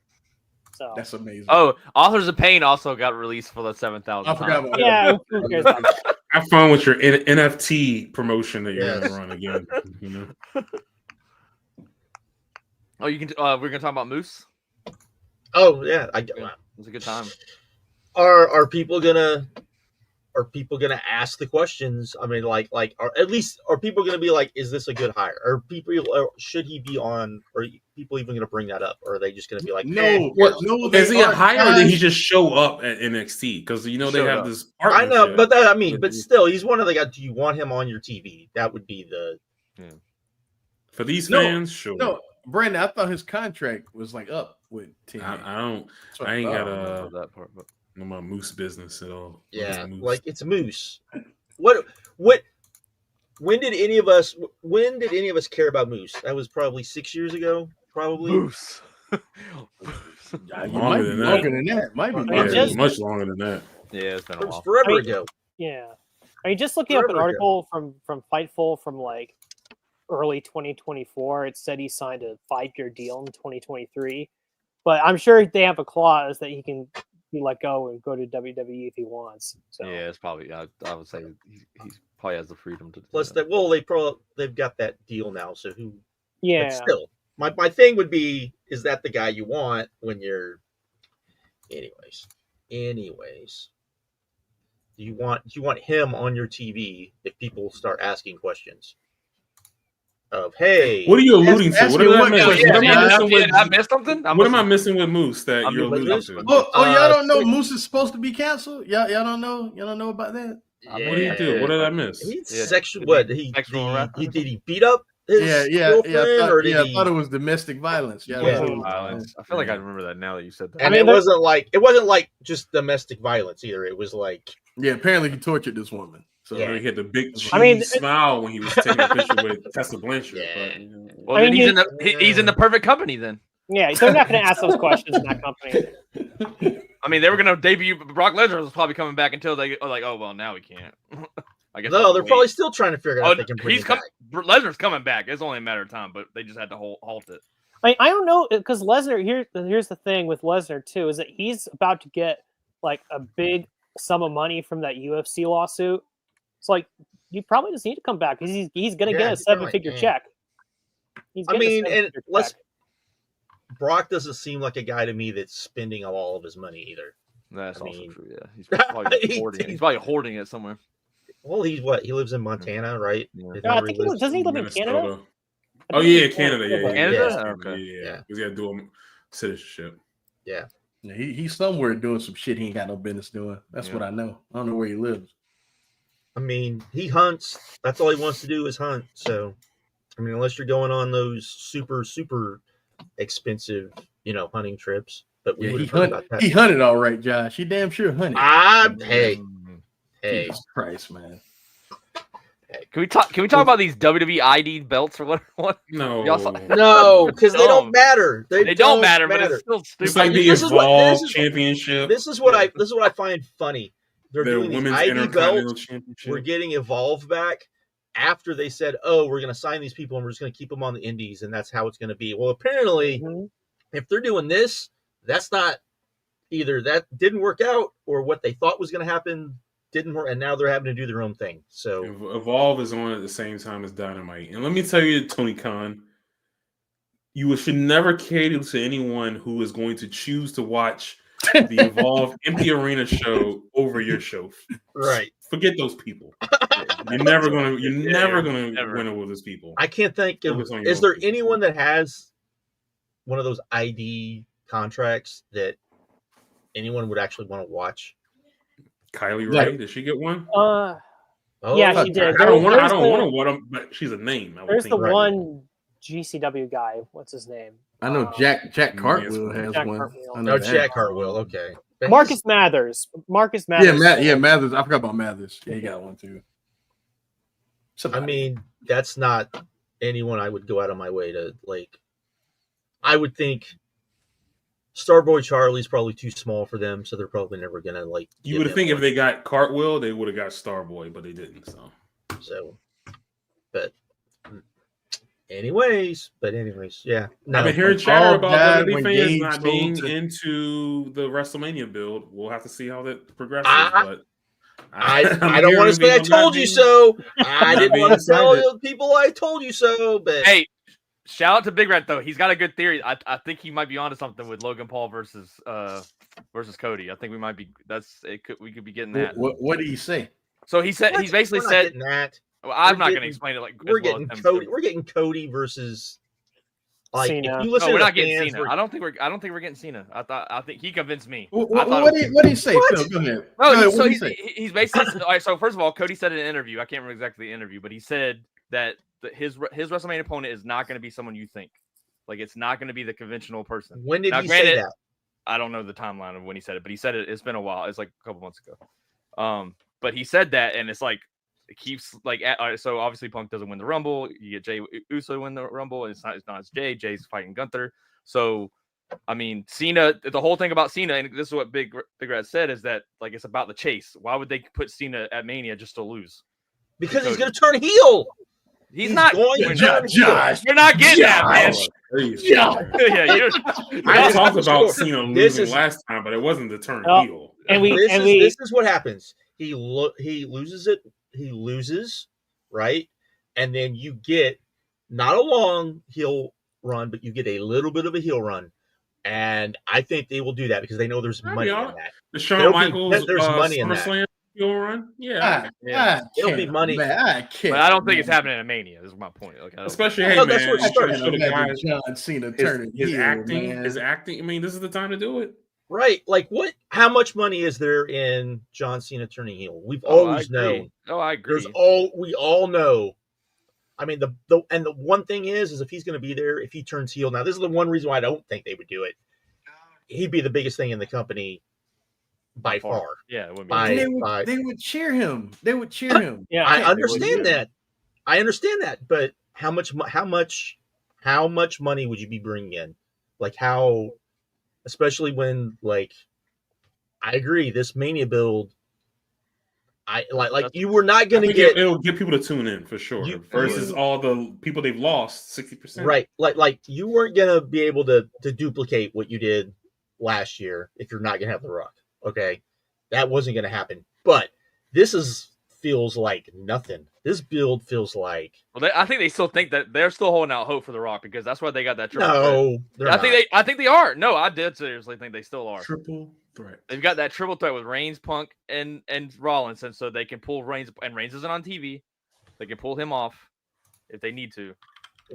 So that's amazing. Oh, Authors of Pain also got released for the 7,000. I forgot about yeah, who cares about that? Have fun with your NFT promotion that you're gonna run again. Oh, you can. We're gonna talk about Moose. Oh yeah, It was a good time. Are people gonna ask the questions? I mean, like, or at least are people gonna be like, is this a good hire? Or should he be on? Or are people even gonna bring that up? Or are they just gonna be like, no? no? Is he a hire or did he just show up at NXT? Because they have this partnership. I know, but still, he's one of the guys. Do you want him on your TV? That would be the for these fans. Sure. No, Brandon, I thought his contract was like up with TNA. I ain't got that part, but no my Moose business at all. Yeah, Moose. like it's Moose. When did any of us care about Moose? That was probably 6 years ago. Probably Moose. Longer than that. Might be much longer than that. Yeah, it's been a while. Forever ago. Yeah, I mean, just looking up an article from Fightful from like early 2024, it said he signed a 5-year deal in 2023. But I'm sure they have a clause that he can be let go and go to WWE if he wants. So yeah, it's probably. I would say he probably has the freedom to. Plus, they've got that deal now. So who? Yeah. But still, my thing would be: is that the guy you want when you're? Anyways, do you want him on your TV if people start asking questions? Of hey, what are you alluding to? What Did I miss something? What am I missing with Moose that you're alluding to? Y'all don't know Moose is supposed to be canceled? Y'all don't know? Y'all don't know about that? What did he do? What did I miss? Sexual. What did he beat up his girlfriend? I thought it was domestic violence. Violence. I feel like I remember that now that you said that. And it wasn't like just domestic violence either. It was like apparently he tortured this woman. So he had the big cheese smile when he was taking a picture with Tessa Blanchard. Yeah. Well, then he's in the perfect company then. Yeah, they're not going to ask those questions in that company. I mean, they were going to debut. Brock Lesnar was probably coming back until they are like, oh well, now we can't. I guess. No, they're probably still trying to figure out if they can bring him back. Lesnar's coming back. It's only a matter of time, but they just had to halt it. I don't know, because Lesnar. Here's the thing with Lesnar too, is that he's about to get like a big sum of money from that UFC lawsuit. It's like he probably doesn't need to come back because he's going to get a 7-figure check. Brock doesn't seem like a guy to me that's spending all of his money either. That's also true. Yeah, he's probably hoarding it. He's probably hoarding it somewhere. Well, he lives in Montana, right? Yeah. I think doesn't he live in Canada? Oh yeah, Canada. Yeah, Canada. Okay. Yeah, because he had dual citizenship. Yeah. He's somewhere doing some shit he ain't got no business doing. That's what I know. I don't know where he lives. I mean, he hunts. That's all he wants to do is hunt. So, I mean, unless you're going on those super expensive, hunting trips. But we Yeah, would he have heard about that. He hunted all right, Josh. He damn sure hunted. Hey, Jesus Christ, man. Can we talk about these WWE ID belts or what? No, Y'all saw- no, because they don't matter. They don't matter, but it's still stupid. it's like the This is Evolve Championship. This is what I find funny. They're the doing these Women's ID Intercontinental belts. Championship. We're getting Evolve back after they said, "Oh, we're going to sign these people and we're just going to keep them on the indies, and that's how it's going to be." Well, apparently, if they're doing this, that's not either that didn't work out or what they thought was going to happen didn't work, and now they're having to do their own thing. So Evolve is on at the same time as Dynamite, and let me tell you, Tony Khan, you should never cater to anyone who is going to choose to watch the Evolve Empty Arena show over your show. right. Forget those people. You're never gonna win over those people. I can't think of. Focus on your Is own there people. anyone that has one of those ID contracts that anyone would actually want to watch? Kylie Ray, did she get one? Oh, Yeah, she did. I don't want There's to what I'm, but she's a name. I would There's think. the one GCW guy. What's his name? I know Jack Cartwheel has Jack one. Cartwheel. I know No, that. Jack Hartwell. Okay. But Marcus Mathers. Marcus Mathers. Yeah, Mathers. I forgot about Mathers. Yeah, he got one too. I mean, that's not anyone I would go out of my way to like. I would think Starboy Charlie's probably too small for them, so they're probably never gonna like. You would think if they got Cartwheel, they would have got Starboy, but they didn't. So, but anyways, yeah. No, I've been hearing chatter about died WWE when fans Gabe not sold being to- into the WrestleMania build. We'll have to see how that progresses. But I I'm don't want to hearing say I people told not you being- so. I not didn't being want to tell excited. people I told you so, but Hey, shout out to Big Rat though. He's got a good theory. I think he might be onto something with Logan Paul versus Cody. I think we might be. We could be getting that. What did he say? So he said he's basically We're not said. getting that. Well, I'm We're not going to getting- explain it like We're as well getting as him Cody. too. We're getting Cody versus like Cena. if you listen No, we're to not the getting fans, Cena. I don't think we're getting Cena. I think he convinced me. What did he say? What? Phil, go ahead. No, Go ahead, so what did he say? he's basically all right. So first of all, Cody said in an interview. I can't remember exactly the interview, but he said that his WrestleMania opponent is not going to be someone you think. Like it's not going to be the conventional person. when did Now, he say granted, that? I don't know the timeline of when he said it, but he said it. It's been a while. It's like a couple months ago. But he said that, and it's like it keeps like so. Obviously, Punk doesn't win the Rumble. You get Jey Uso to win the Rumble. It's not Jay. Jay's fighting Gunther. So, I mean, Cena. The whole thing about Cena, and this is what Big Red said, is that like it's about the chase. Why would they put Cena at Mania just to lose? Because he's going to turn heel. He's not going to we're turn not- Josh. You're not getting that, man. Yeah. You're, I talked about Sure. Cena This losing is- last time, but it wasn't the turn Oh, heel. and we- This is what happens. He loses it. He loses, right? And then you get not a long heel run, but you get a little bit of a heel run. And I think they will do that because they know there's I'll money be in honest. that. The Shawn There'll be- Michaels there's money in that. SummerSlam heel run, yeah. It'll be money. Man, I can't. but I don't think it's happening at Mania. Is my point. Like, I don't- Especially, No, hey that's man, where it you started. show the guys John Cena his, turning his heel, acting, man. his acting. I mean, this is the time to do it. Right. Like what? How much money is there in John Cena turning heel? We've Oh, I always agree. known. Oh, I agree. We all know. I mean, the one thing is if he's going to be there, if he turns heel. Now, this is the one reason why I don't think they would do it. He'd be the biggest thing in the company by far. Yeah, it wouldn't be. By- And they would cheer him. They would cheer him. Yeah. I They understand would. that. I understand that, but how much money would you be bringing in? Like how, especially when like, I agree. This Mania build, I like you were not I going to think get it'll get people to tune in for sure. Versus all the people they've lost, 60%. right. Like you weren't going to be able to duplicate what you did last year if you're not going to have The Rock. Okay, that wasn't going to happen. But this feels like nothing. This build feels like Well, I think they still think that they're still holding out hope for The Rock because that's why they got that triple threat. no. They're not. I think they are. No, I did seriously think they still are. Triple threat. They've got that triple threat with Reigns, Punk, and Rollins, and so they can pull Reigns. And Reigns isn't on TV. They can pull him off if they need to.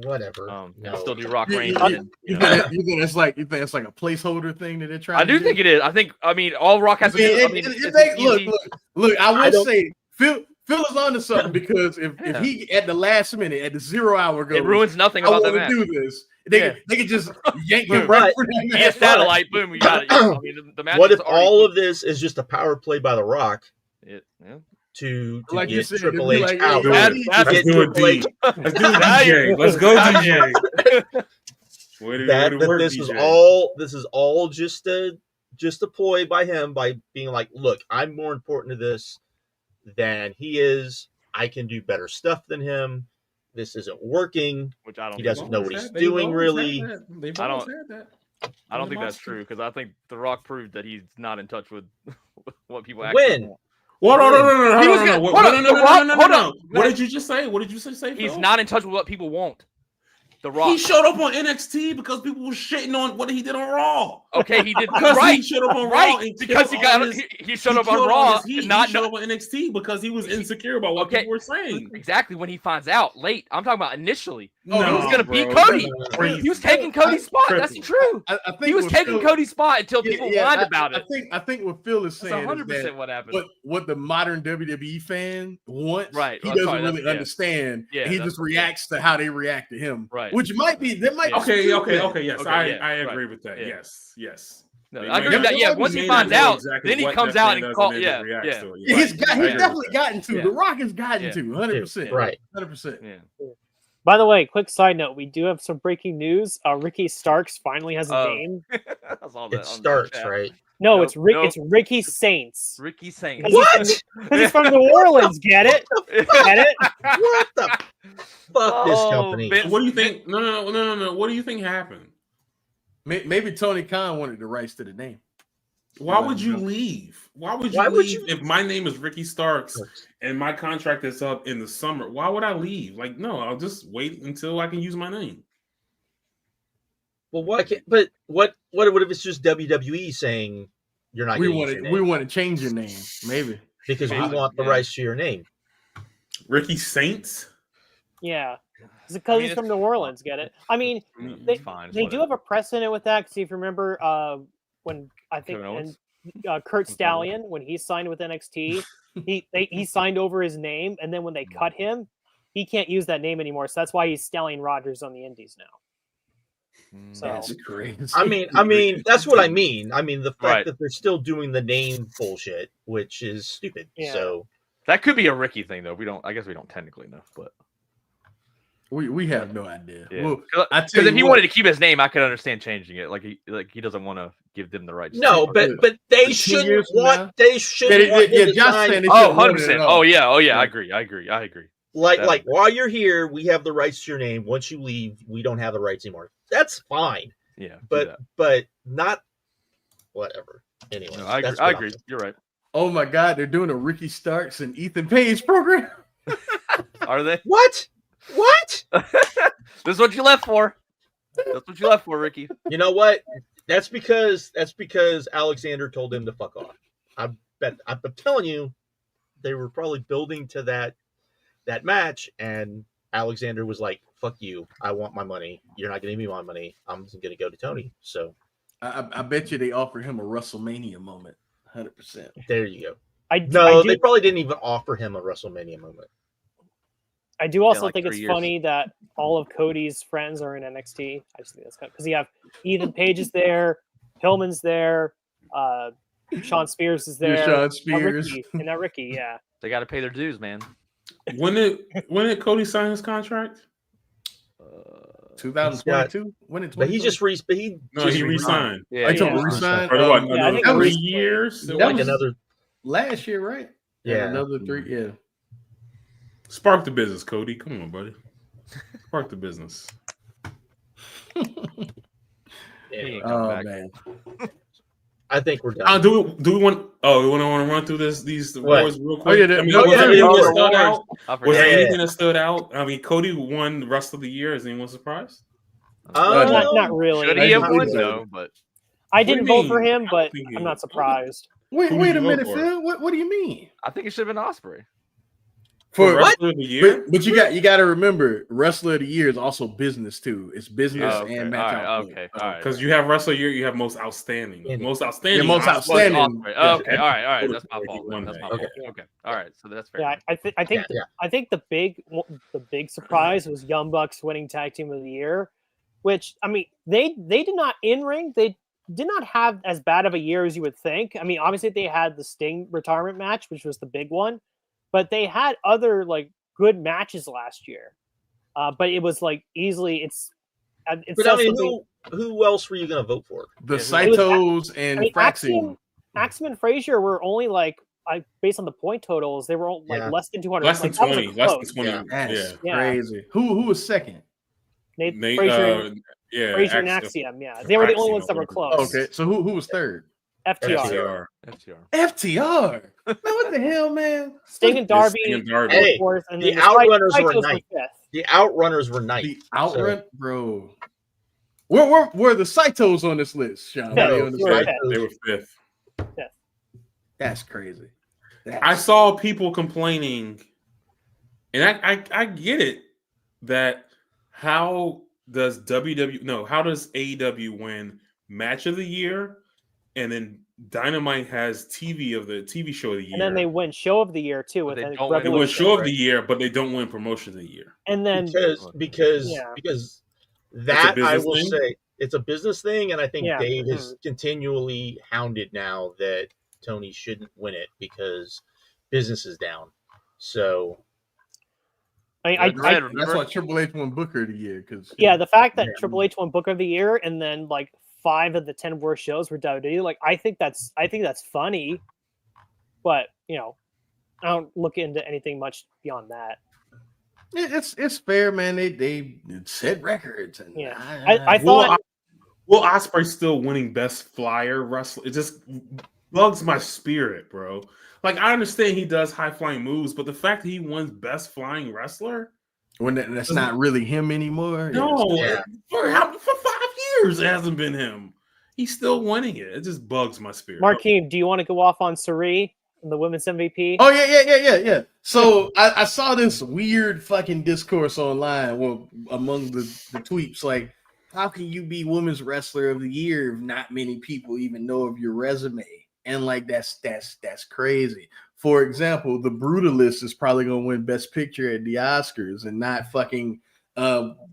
Whatever. And No. still do Rock You- Reigns. you- and, You you know. think it's like a placeholder thing that they're trying? I do think it is. I mean, all Rock has to do. I mean, it's look. easy. I I will don't- say, Phil is onto something because if he at the last minute, at the 0 hour goes, It ruins nothing I about want that to match. do this. They could just yank him Boom. right for that Yeah, match. satellite, boom, you got it. I mean, the match What is if already- all of this is just a power play by The Rock Yeah. to Like you get said, Triple it'd be H like, out? hey, That's- To that's- get Let's do it, Triple H D. Let's do it, Now you- DJ. Let's go, now DJ. Way to that work, this DJ. is all just a ploy by him by being like, look, I'm more important to this than he is. I can do better stuff than him. This isn't working. Which I don't. He think doesn't is know true. what he's doing, really. They've I always don't- had that. I don't think that's true because I think The Rock proved that he's not in touch with what people actually When? want. What? No. He was gonna- hold on, The Rock- hold on. What did you just say? What did you say? He's Phil? not in touch with what people want. The Rock. He showed up on NXT because people were shitting on what he did on Raw. Okay, he did Because right. he showed up on Raw Right, and because he killed got all his- he showed up killed on all Raw his heat. and not He showed up on NXT because he was insecure about what Okay. people were saying. exactly when he finds out late. I'm talking about initially. Oh, he was gonna bro, beat Cody. that's crazy. He was taking Cody's spot. That's Tripping. true. I think He was what taking Phil- Cody's spot until people whined about it. I think what Phil is That's saying is 100% that what happened. what the modern WWE fan wants, Right. he I'm doesn't sorry, really that's- yeah. understand. Yeah, and he that's- just reacts to how they react to him. Right. Which might be that might be Okay, stupid. yes, Okay, I yeah, agree right. with that. Yeah. Yes. No, They I agree may- with that. Yeah, they once may he not finds know out, exactly then he what comes that out fan and does, calls. then Yeah, just reacts yeah. to it. Yeah, he's I got, agree he's with definitely that. gotten to. Yeah. The Rock has gotten Yeah. to 100%. Yeah. Right. 100%. Yeah. By the way, quick side note: we do have some breaking news. Ricky Starks finally has a Oh. name. I saw that It on the starts, chat. right? No, Nope, it's Rick. nope. It's Ricky Saints. Ricky Saints. What? Because he's from New Orleans. Get it? Get it? What the fuck this Oh, company? Vince- What do you think? No. What do you think happened? Maybe Tony Khan wanted the rights to the name. Why would you leave? Why would you if my name is Ricky Starks and my contract is up in the summer? Why would I leave? Like, no, I'll just wait until I can use my name. Well, why can't? But what if it's just WWE saying you're not? We gonna want use your to name? we want to change your name. Maybe. because we Maybe, want the yeah. rights to your name. Ricky Saints? Yeah. Is it because he's it's from New Orleans? Get it? I mean, It's fine. it's they do whatever. have a precedent with that. Because if you remember, when I think Kevin Owens? Kurt Stallion, when he signed with NXT, he signed over his name, and then when they cut him, he can't use that name anymore. So that's why he's Stallion Rogers on the Indies now. So That's crazy. I mean, that's what I mean. I mean, the fact Right. that they're still doing the name bullshit, which is stupid. Yeah. So That could be a Ricky thing, though. I guess we don't technically know, but we have no idea. yeah. Well, Because I tell if you he what, wanted to keep his name, I could understand changing it. Like he doesn't want to give them the rights. no, to but they 2 shouldn't years from want. now? They shouldn't. Yeah, want him to Josh sign- saying they Oh, shouldn't want it 100%. at all. Oh yeah. I Yeah. agree. like Definitely. while you're here, we have the rights to your name. Once you leave, we don't have the rights anymore. That's fine, Yeah. do but that. but not whatever. Anyway, No, I agree. that's I what agree. I'm- You're right. Oh my God, they're doing a Ricky Starks and Ethan Page program. Are they? What? What? This is what you left for. That's what you left for, Ricky. You know what? That's because Alexander told him to fuck off. I'm telling you, they were probably building to that match, and Alexander was like, "Fuck you! I want my money. You're not gonna give me my money. I'm just gonna go to Tony." So I bet you they offered him a WrestleMania moment. 100%. there you go. I No, do, they probably didn't even offer him a WrestleMania moment. I do also like think 3 it's years. funny that all of Cody's friends are in NXT. I just think that's because you have Ethan Page is there, Pillman's there, Sean Spears is there, Sean Spears. and that Ricky, yeah. They got to pay their dues, man. When did Cody sign his contract? 2022? When it But he just He re-signed. Yeah. I told Yeah. him resign. For what, Yeah, I think another it was- 3 years? that like was- another. last year, right? Yeah. Another 3. Yeah. Spark the business, Cody. Come on, buddy. Spark the business. Anyway, Oh back. man. I think we're done. Do we want? Oh, we want to run through these What? awards real quick. yeah, I mean, oh, was yeah, there anything yeah, that stood out? I Was forgot. there Yeah. anything that stood out? I mean, Cody won the rest of the year. Is anyone surprised? Not really. Should I he have think won? so. No, but I do you didn't vote for mean? him, but think he- I'm not surprised. Wait Who a did you vote minute, for? Phil. What do you mean? I think it should have been Osprey. For Wrestler of the Year? but you got to remember, Wrestler of the Year is also business too. It's business Oh, okay. and match All right, output. okay, all right. Because you have Wrestler of the Year, you have most outstanding. Yeah. Most outstanding. Yeah, most Osprey. outstanding. Okay, Yeah. okay, all right. That's my He fault. won That's that, my yeah. fault. Okay, all right. So that's fair. Yeah, I think the big surprise was Young Bucks winning Tag Team of the Year, which I mean they did not in ring. They did not have as bad of a year as you would think. I mean, obviously they had the Sting retirement match, which was the big one, but they had other like good matches last year. But it was like easily it But I says mean, something. who else were you going to vote for? The Yeah, Saitos and I mean, Fraxium. Axiom and Frazier were only like based on the point totals, they were like Yeah. less than 200. Less than Like, that was 20. a Less close. than 20. That's Yeah. crazy. Who was second? Nate, Frazier, yeah, Frazier and Axiom. Yeah, they were the only ones that were close. Okay, so who was third? FTR. FTR. FTR. Man, what the hell, man? Sting and Sting Darby, and Darby. Hey, fourth, and the then Outrunners were Saitos ninth. fifth. The Outrunners were ninth. The outrun, bro. Where the Saitos on this list, Sean? No, Where they they on this were list? fifth. They were fifth. That's crazy. I saw people complaining, and I get it, that how does AEW win Match of the Year, and then Dynamite has TV show of the year, And then they win Show of the Year too with they a don't win they win Revolution. Show of the Year, but they don't win Promotion of the Year. And then because Yeah. that I business will thing? say it's a business thing, and I think Yeah. Dave is continually hounded now that Tony shouldn't win it because business is down. So That's remember? why Triple H won Booker of the Year, because the fact that Yeah. Triple H won Book of the Year and then like 5 of the 10 worst shows were WWE, like I think that's funny, but I don't look into anything much beyond that. it's fair, man. They set records, and Yeah. I thought Will Ospreay still winning Best Flyer Wrestler? It just bugs my spirit, bro. Like, I understand he does high flying moves, but the fact that he wins Best Flying Wrestler, when that's not really him anymore. no, Yeah. for 5 years it hasn't been him. He's still winning it. It just bugs my spirit. Markeem, do you want to go off on Sari and the women's MVP? Oh yeah. So I saw this weird fucking discourse online, well, among the tweets, like, how can you be Women's Wrestler of the Year if not many people even know of your resume? And like that's crazy. For example, the Brutalist is probably gonna win Best Picture at the Oscars and not fucking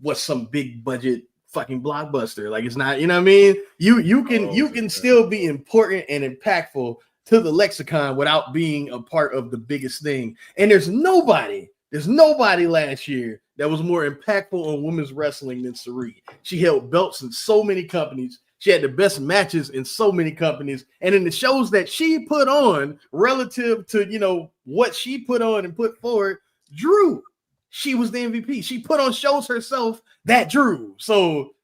what's some big budget fucking blockbuster. Like, it's not, you know what I mean? You can still be important and impactful to the lexicon without being a part of the biggest thing. And there's nobody last year that was more impactful on women's wrestling than Sari. She held belts in so many companies. She had the best matches in so many companies. And in the shows that she put on relative to, what she put on and put forward, drew. She was the MVP. She put on shows herself that drew. So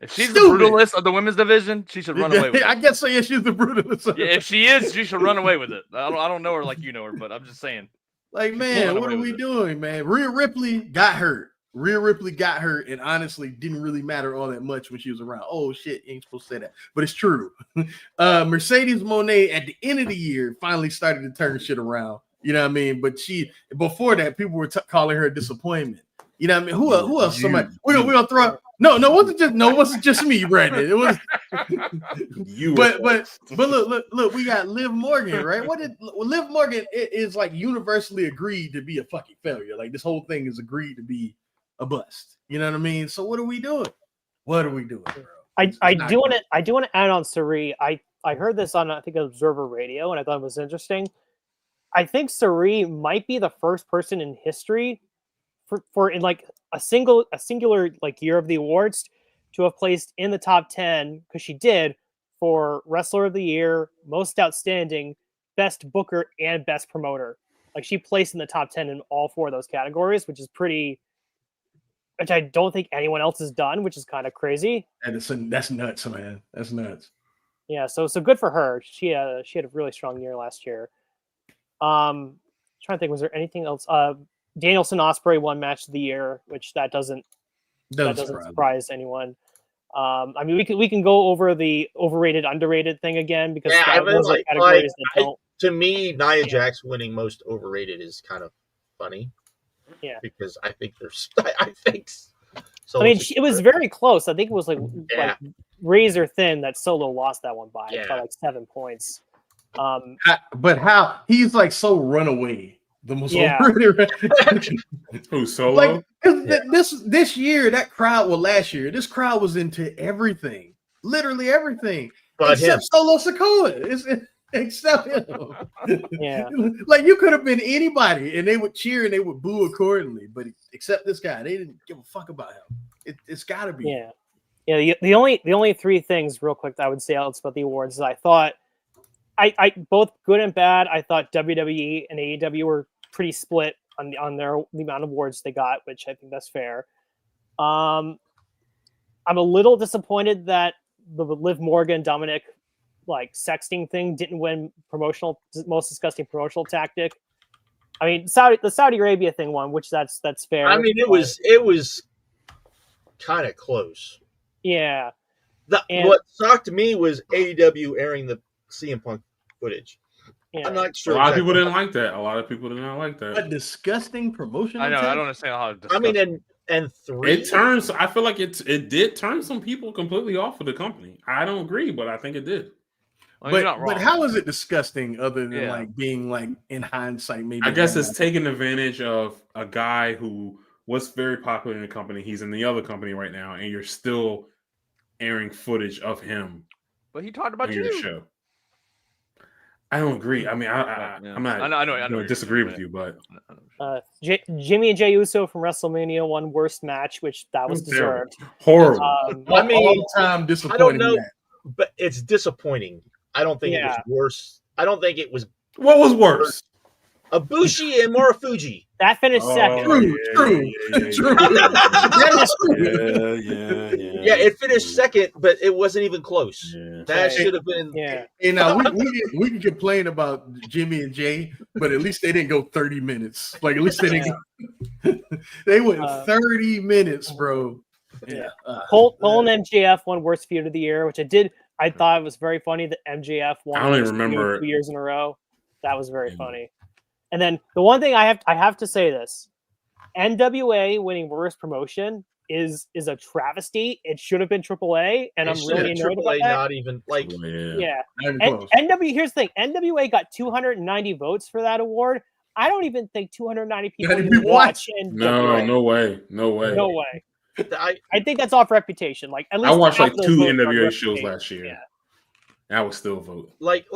If she's Stupid. the brutalist of the women's division, she should run away with it. I guess so. Yeah, she's the brutalist. Yeah, if she is, she should run away with it. I don't know her like you know her, but I'm just saying. Like, She man, run what away are with we it. doing, man? Rhea Ripley got hurt. And honestly didn't really matter all that much when she was around. Oh shit, you ain't supposed to say that, but it's true. Mercedes Moné at the end of the year finally started to turn shit around. You know what I mean? But before that, people were calling her a disappointment. You know what I mean? Who else? Somebody we're gonna throw. No, it wasn't just me, Brandon. It was You, but look, we got Liv Morgan, right? Liv Morgan is like universally agreed to be a fucking failure. Like, this whole thing is agreed to be a bust. You know what I mean? So what are we doing? Bro? I do want to add on Sari. I heard this on, I think, Observer Radio, and I thought it was interesting. I think Sari might be the first person in history for in like a singular like year of the awards to have placed in the top 10, because she did, for Wrestler of the Year, Most Outstanding, Best Booker, and Best Promoter. Like, she placed in the top 10 in all 4 of those categories, which I don't think anyone else has done, which is kind of crazy. And that's nuts, man. That's nuts. Yeah, so good for her. She had a really strong year last year. Trying to think, was there anything else? Danielson Ospreay won Match of the Year, which that doesn't surprise anyone. I mean, we can go over the overrated underrated thing again, because those are categories that don't. To me, Nia Jax winning Most Overrated is kind of funny. Yeah. Because I think there's, I think. So I mean, it was very close. I think it was like razor thin that Solo lost that one by like 7 points. But how he's like so runaway. The most Who Solo? Like this year, that crowd. Well, last year, this crowd was into everything, literally everything, except Solo Sikoa. Except him. Yeah. Like you could have been anybody, and they would cheer and they would boo accordingly. But except this guy, they didn't give a fuck about him. It's got to be. Yeah. Yeah. The only 3 things, real quick, that I would say else about the awards is I thought. I both good and bad. I thought WWE and AEW were pretty split on the amount of awards they got, which I think that's fair. I'm a little disappointed that the Liv Morgan Dominic like sexting thing didn't win most disgusting promotional tactic. I mean, the Saudi Arabia thing won, which that's fair. I mean, it was kind of close. Yeah. What shocked me was AEW airing the CM Punk footage. Yeah. I'm not sure. A lot of people didn't like that. A lot of people did not like that. A disgusting promotion. I know. I don't understand how. I mean, and 3. It turns. I feel like it did turn some people completely off of the company. I don't agree, but I think it did. Well, but how is it disgusting other than like being like in hindsight? Maybe I guess it's taking advantage of a guy who was very popular in the company. He's in the other company right now, and you're still airing footage of him. But he talked about on your show. I don't agree. I mean, I'm not. I know. I don't disagree with you, but Jimmy and Jey Uso from WrestleMania won worst match, which that was deserved. Horrible. I mean, all the time disappointing. I don't know, but it's disappointing. I don't think it was worse. I don't think it was. What was worse? Ibushi and Marufuji. That finished second. True. Yeah, it finished second, but it wasn't even close. Yeah. That should have been. Yeah. And now we can complain about Jimmy and Jay, but at least they didn't go 30 minutes. Like at least they didn't. They went 30 minutes, bro. Yeah. Cole and MJF won worst feud of the year, which I thought it was very funny that MJF won. I don't even remember 2 years in a row. That was very funny. And then the one thing I have to say this: NWA winning worst promotion is a travesty. It should have been AAA, and I'm really annoyed about that. Not even like Here's the thing: NWA got 290 votes for that award. I don't even think 290 people watch NWA. No way. I think that's off reputation. Like at least I watched like 2 NWA shows last year. Yeah. I would still vote. Like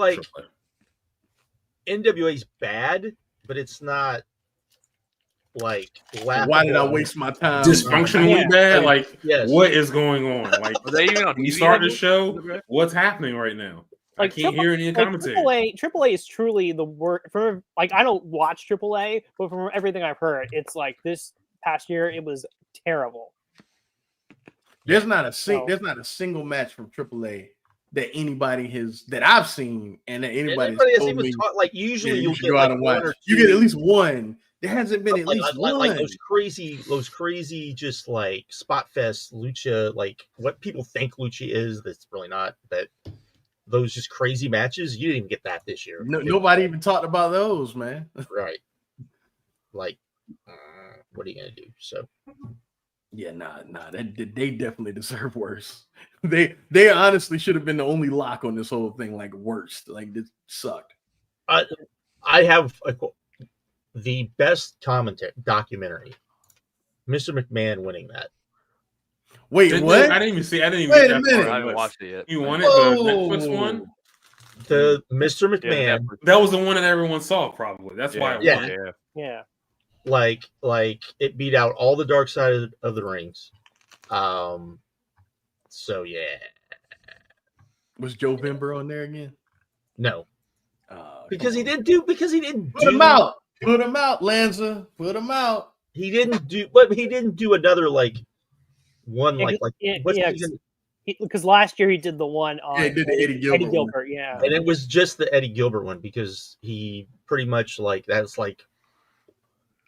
NWA's bad, but it's not like laughable. Why did I waste my time? Dysfunctionally bad? Like what is going on? Like are they even on when you start the show, what's happening right now? Like, I can't hear any commentary. AAA is truly the worst. Like I don't watch AAA, but from everything I've heard, it's like this past year it was terrible. There's not a single match from AAA that anybody that I've seen and that anybody has told me. Like usually you get like one or two. You get at least one. There hasn't been at least one. Like those crazy, just like spot fest lucha, like what people think lucha is. That's really not. But those just crazy matches, you didn't even get that this year. Nobody even talked about those, man. Right. Like, what are you gonna do? So. Yeah, nah. They definitely deserve worse. They honestly should have been the only lock on this whole thing. Like worst, like this sucked. I have the best documentary. Mr. McMahon winning that. Wait, what? I didn't even see. I didn't even. Wait a minute. I haven't watched it yet. You won it. The Netflix one. The Mr. McMahon. That was the one that everyone saw. Probably. That's why it won. Yeah. Like it beat out all the dark side of the rings. So yeah. Was Joe Bimber on there again? No. Because he didn't do. Put him out. Put him out, Lanza. Put him out. He didn't do another like one because last year he did the one on he did the Eddie Gilbert. Yeah. And it was just the Eddie Gilbert one because he pretty much like that's like.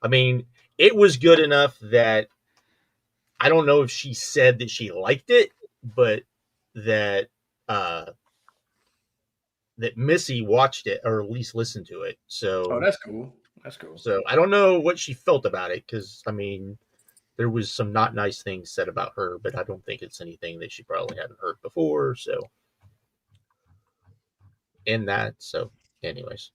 I mean, it was good enough that I don't know if she said that she liked it, but that Missy watched it or at least listened to it. So that's cool. That's cool. So I don't know what she felt about it because I mean, there was some not nice things said about her, but I don't think it's anything that she probably hadn't heard before. So, anyways.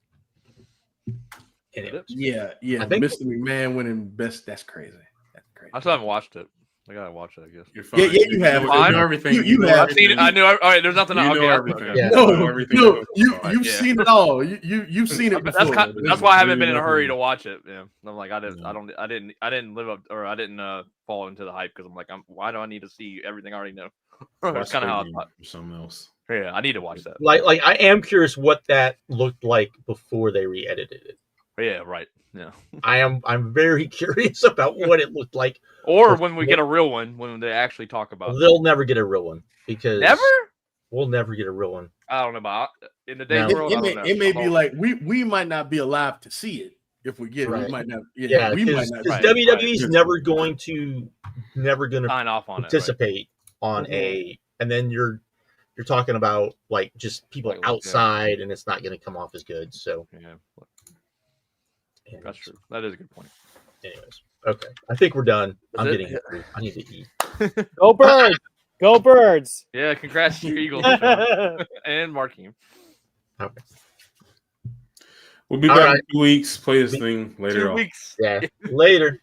Yeah. I think- Mr. McMahon winning best. That's crazy. That's crazy. I still haven't watched it. I gotta watch it, I guess. You're fine. Yeah, you have. know, Fine. you know everything. You know have. I've seen it. I knew. All right, there's nothing. You Okay, know that's everything. okay. Yeah. You know No, everything. you've Yeah. seen it all. You've seen it before. That's why I haven't been in a Really hurry nothing. to watch it. Yeah, I'm like, I No. didn't live up, or I didn't fall into the hype because I'm like, why do I need to see everything I already know? Watch That's kind of how I Squid thought. Game or something else. Yeah, I need to watch that. Like I am curious what that looked like before they re-edited it. Yeah, right. Yeah. I'm very curious about what it looked like. Or when we get a real one, when they actually talk about. They'll never get a real one because Never. we'll never get a real one. I don't know about in the days No. world. I don't know. It may be like we might not be alive to see it if we get it. Right. We might not. Yeah, we might because not. Right. WWE's right. never going to sign off on it. Right. participate on a, and then you're talking about like just people Like, yeah. outside, and it's not going to come off as good. So, Yeah, that's true. That is a good point. anyways, okay, I think we're done. I'm Is it? getting hungry. I need to eat. Go Birds! Go Birds! Yeah, congrats to your Eagles Sean. And Markeem. Okay. We'll be All back right. in 2 weeks. Play this thing later 2 on. weeks. Yeah. Later.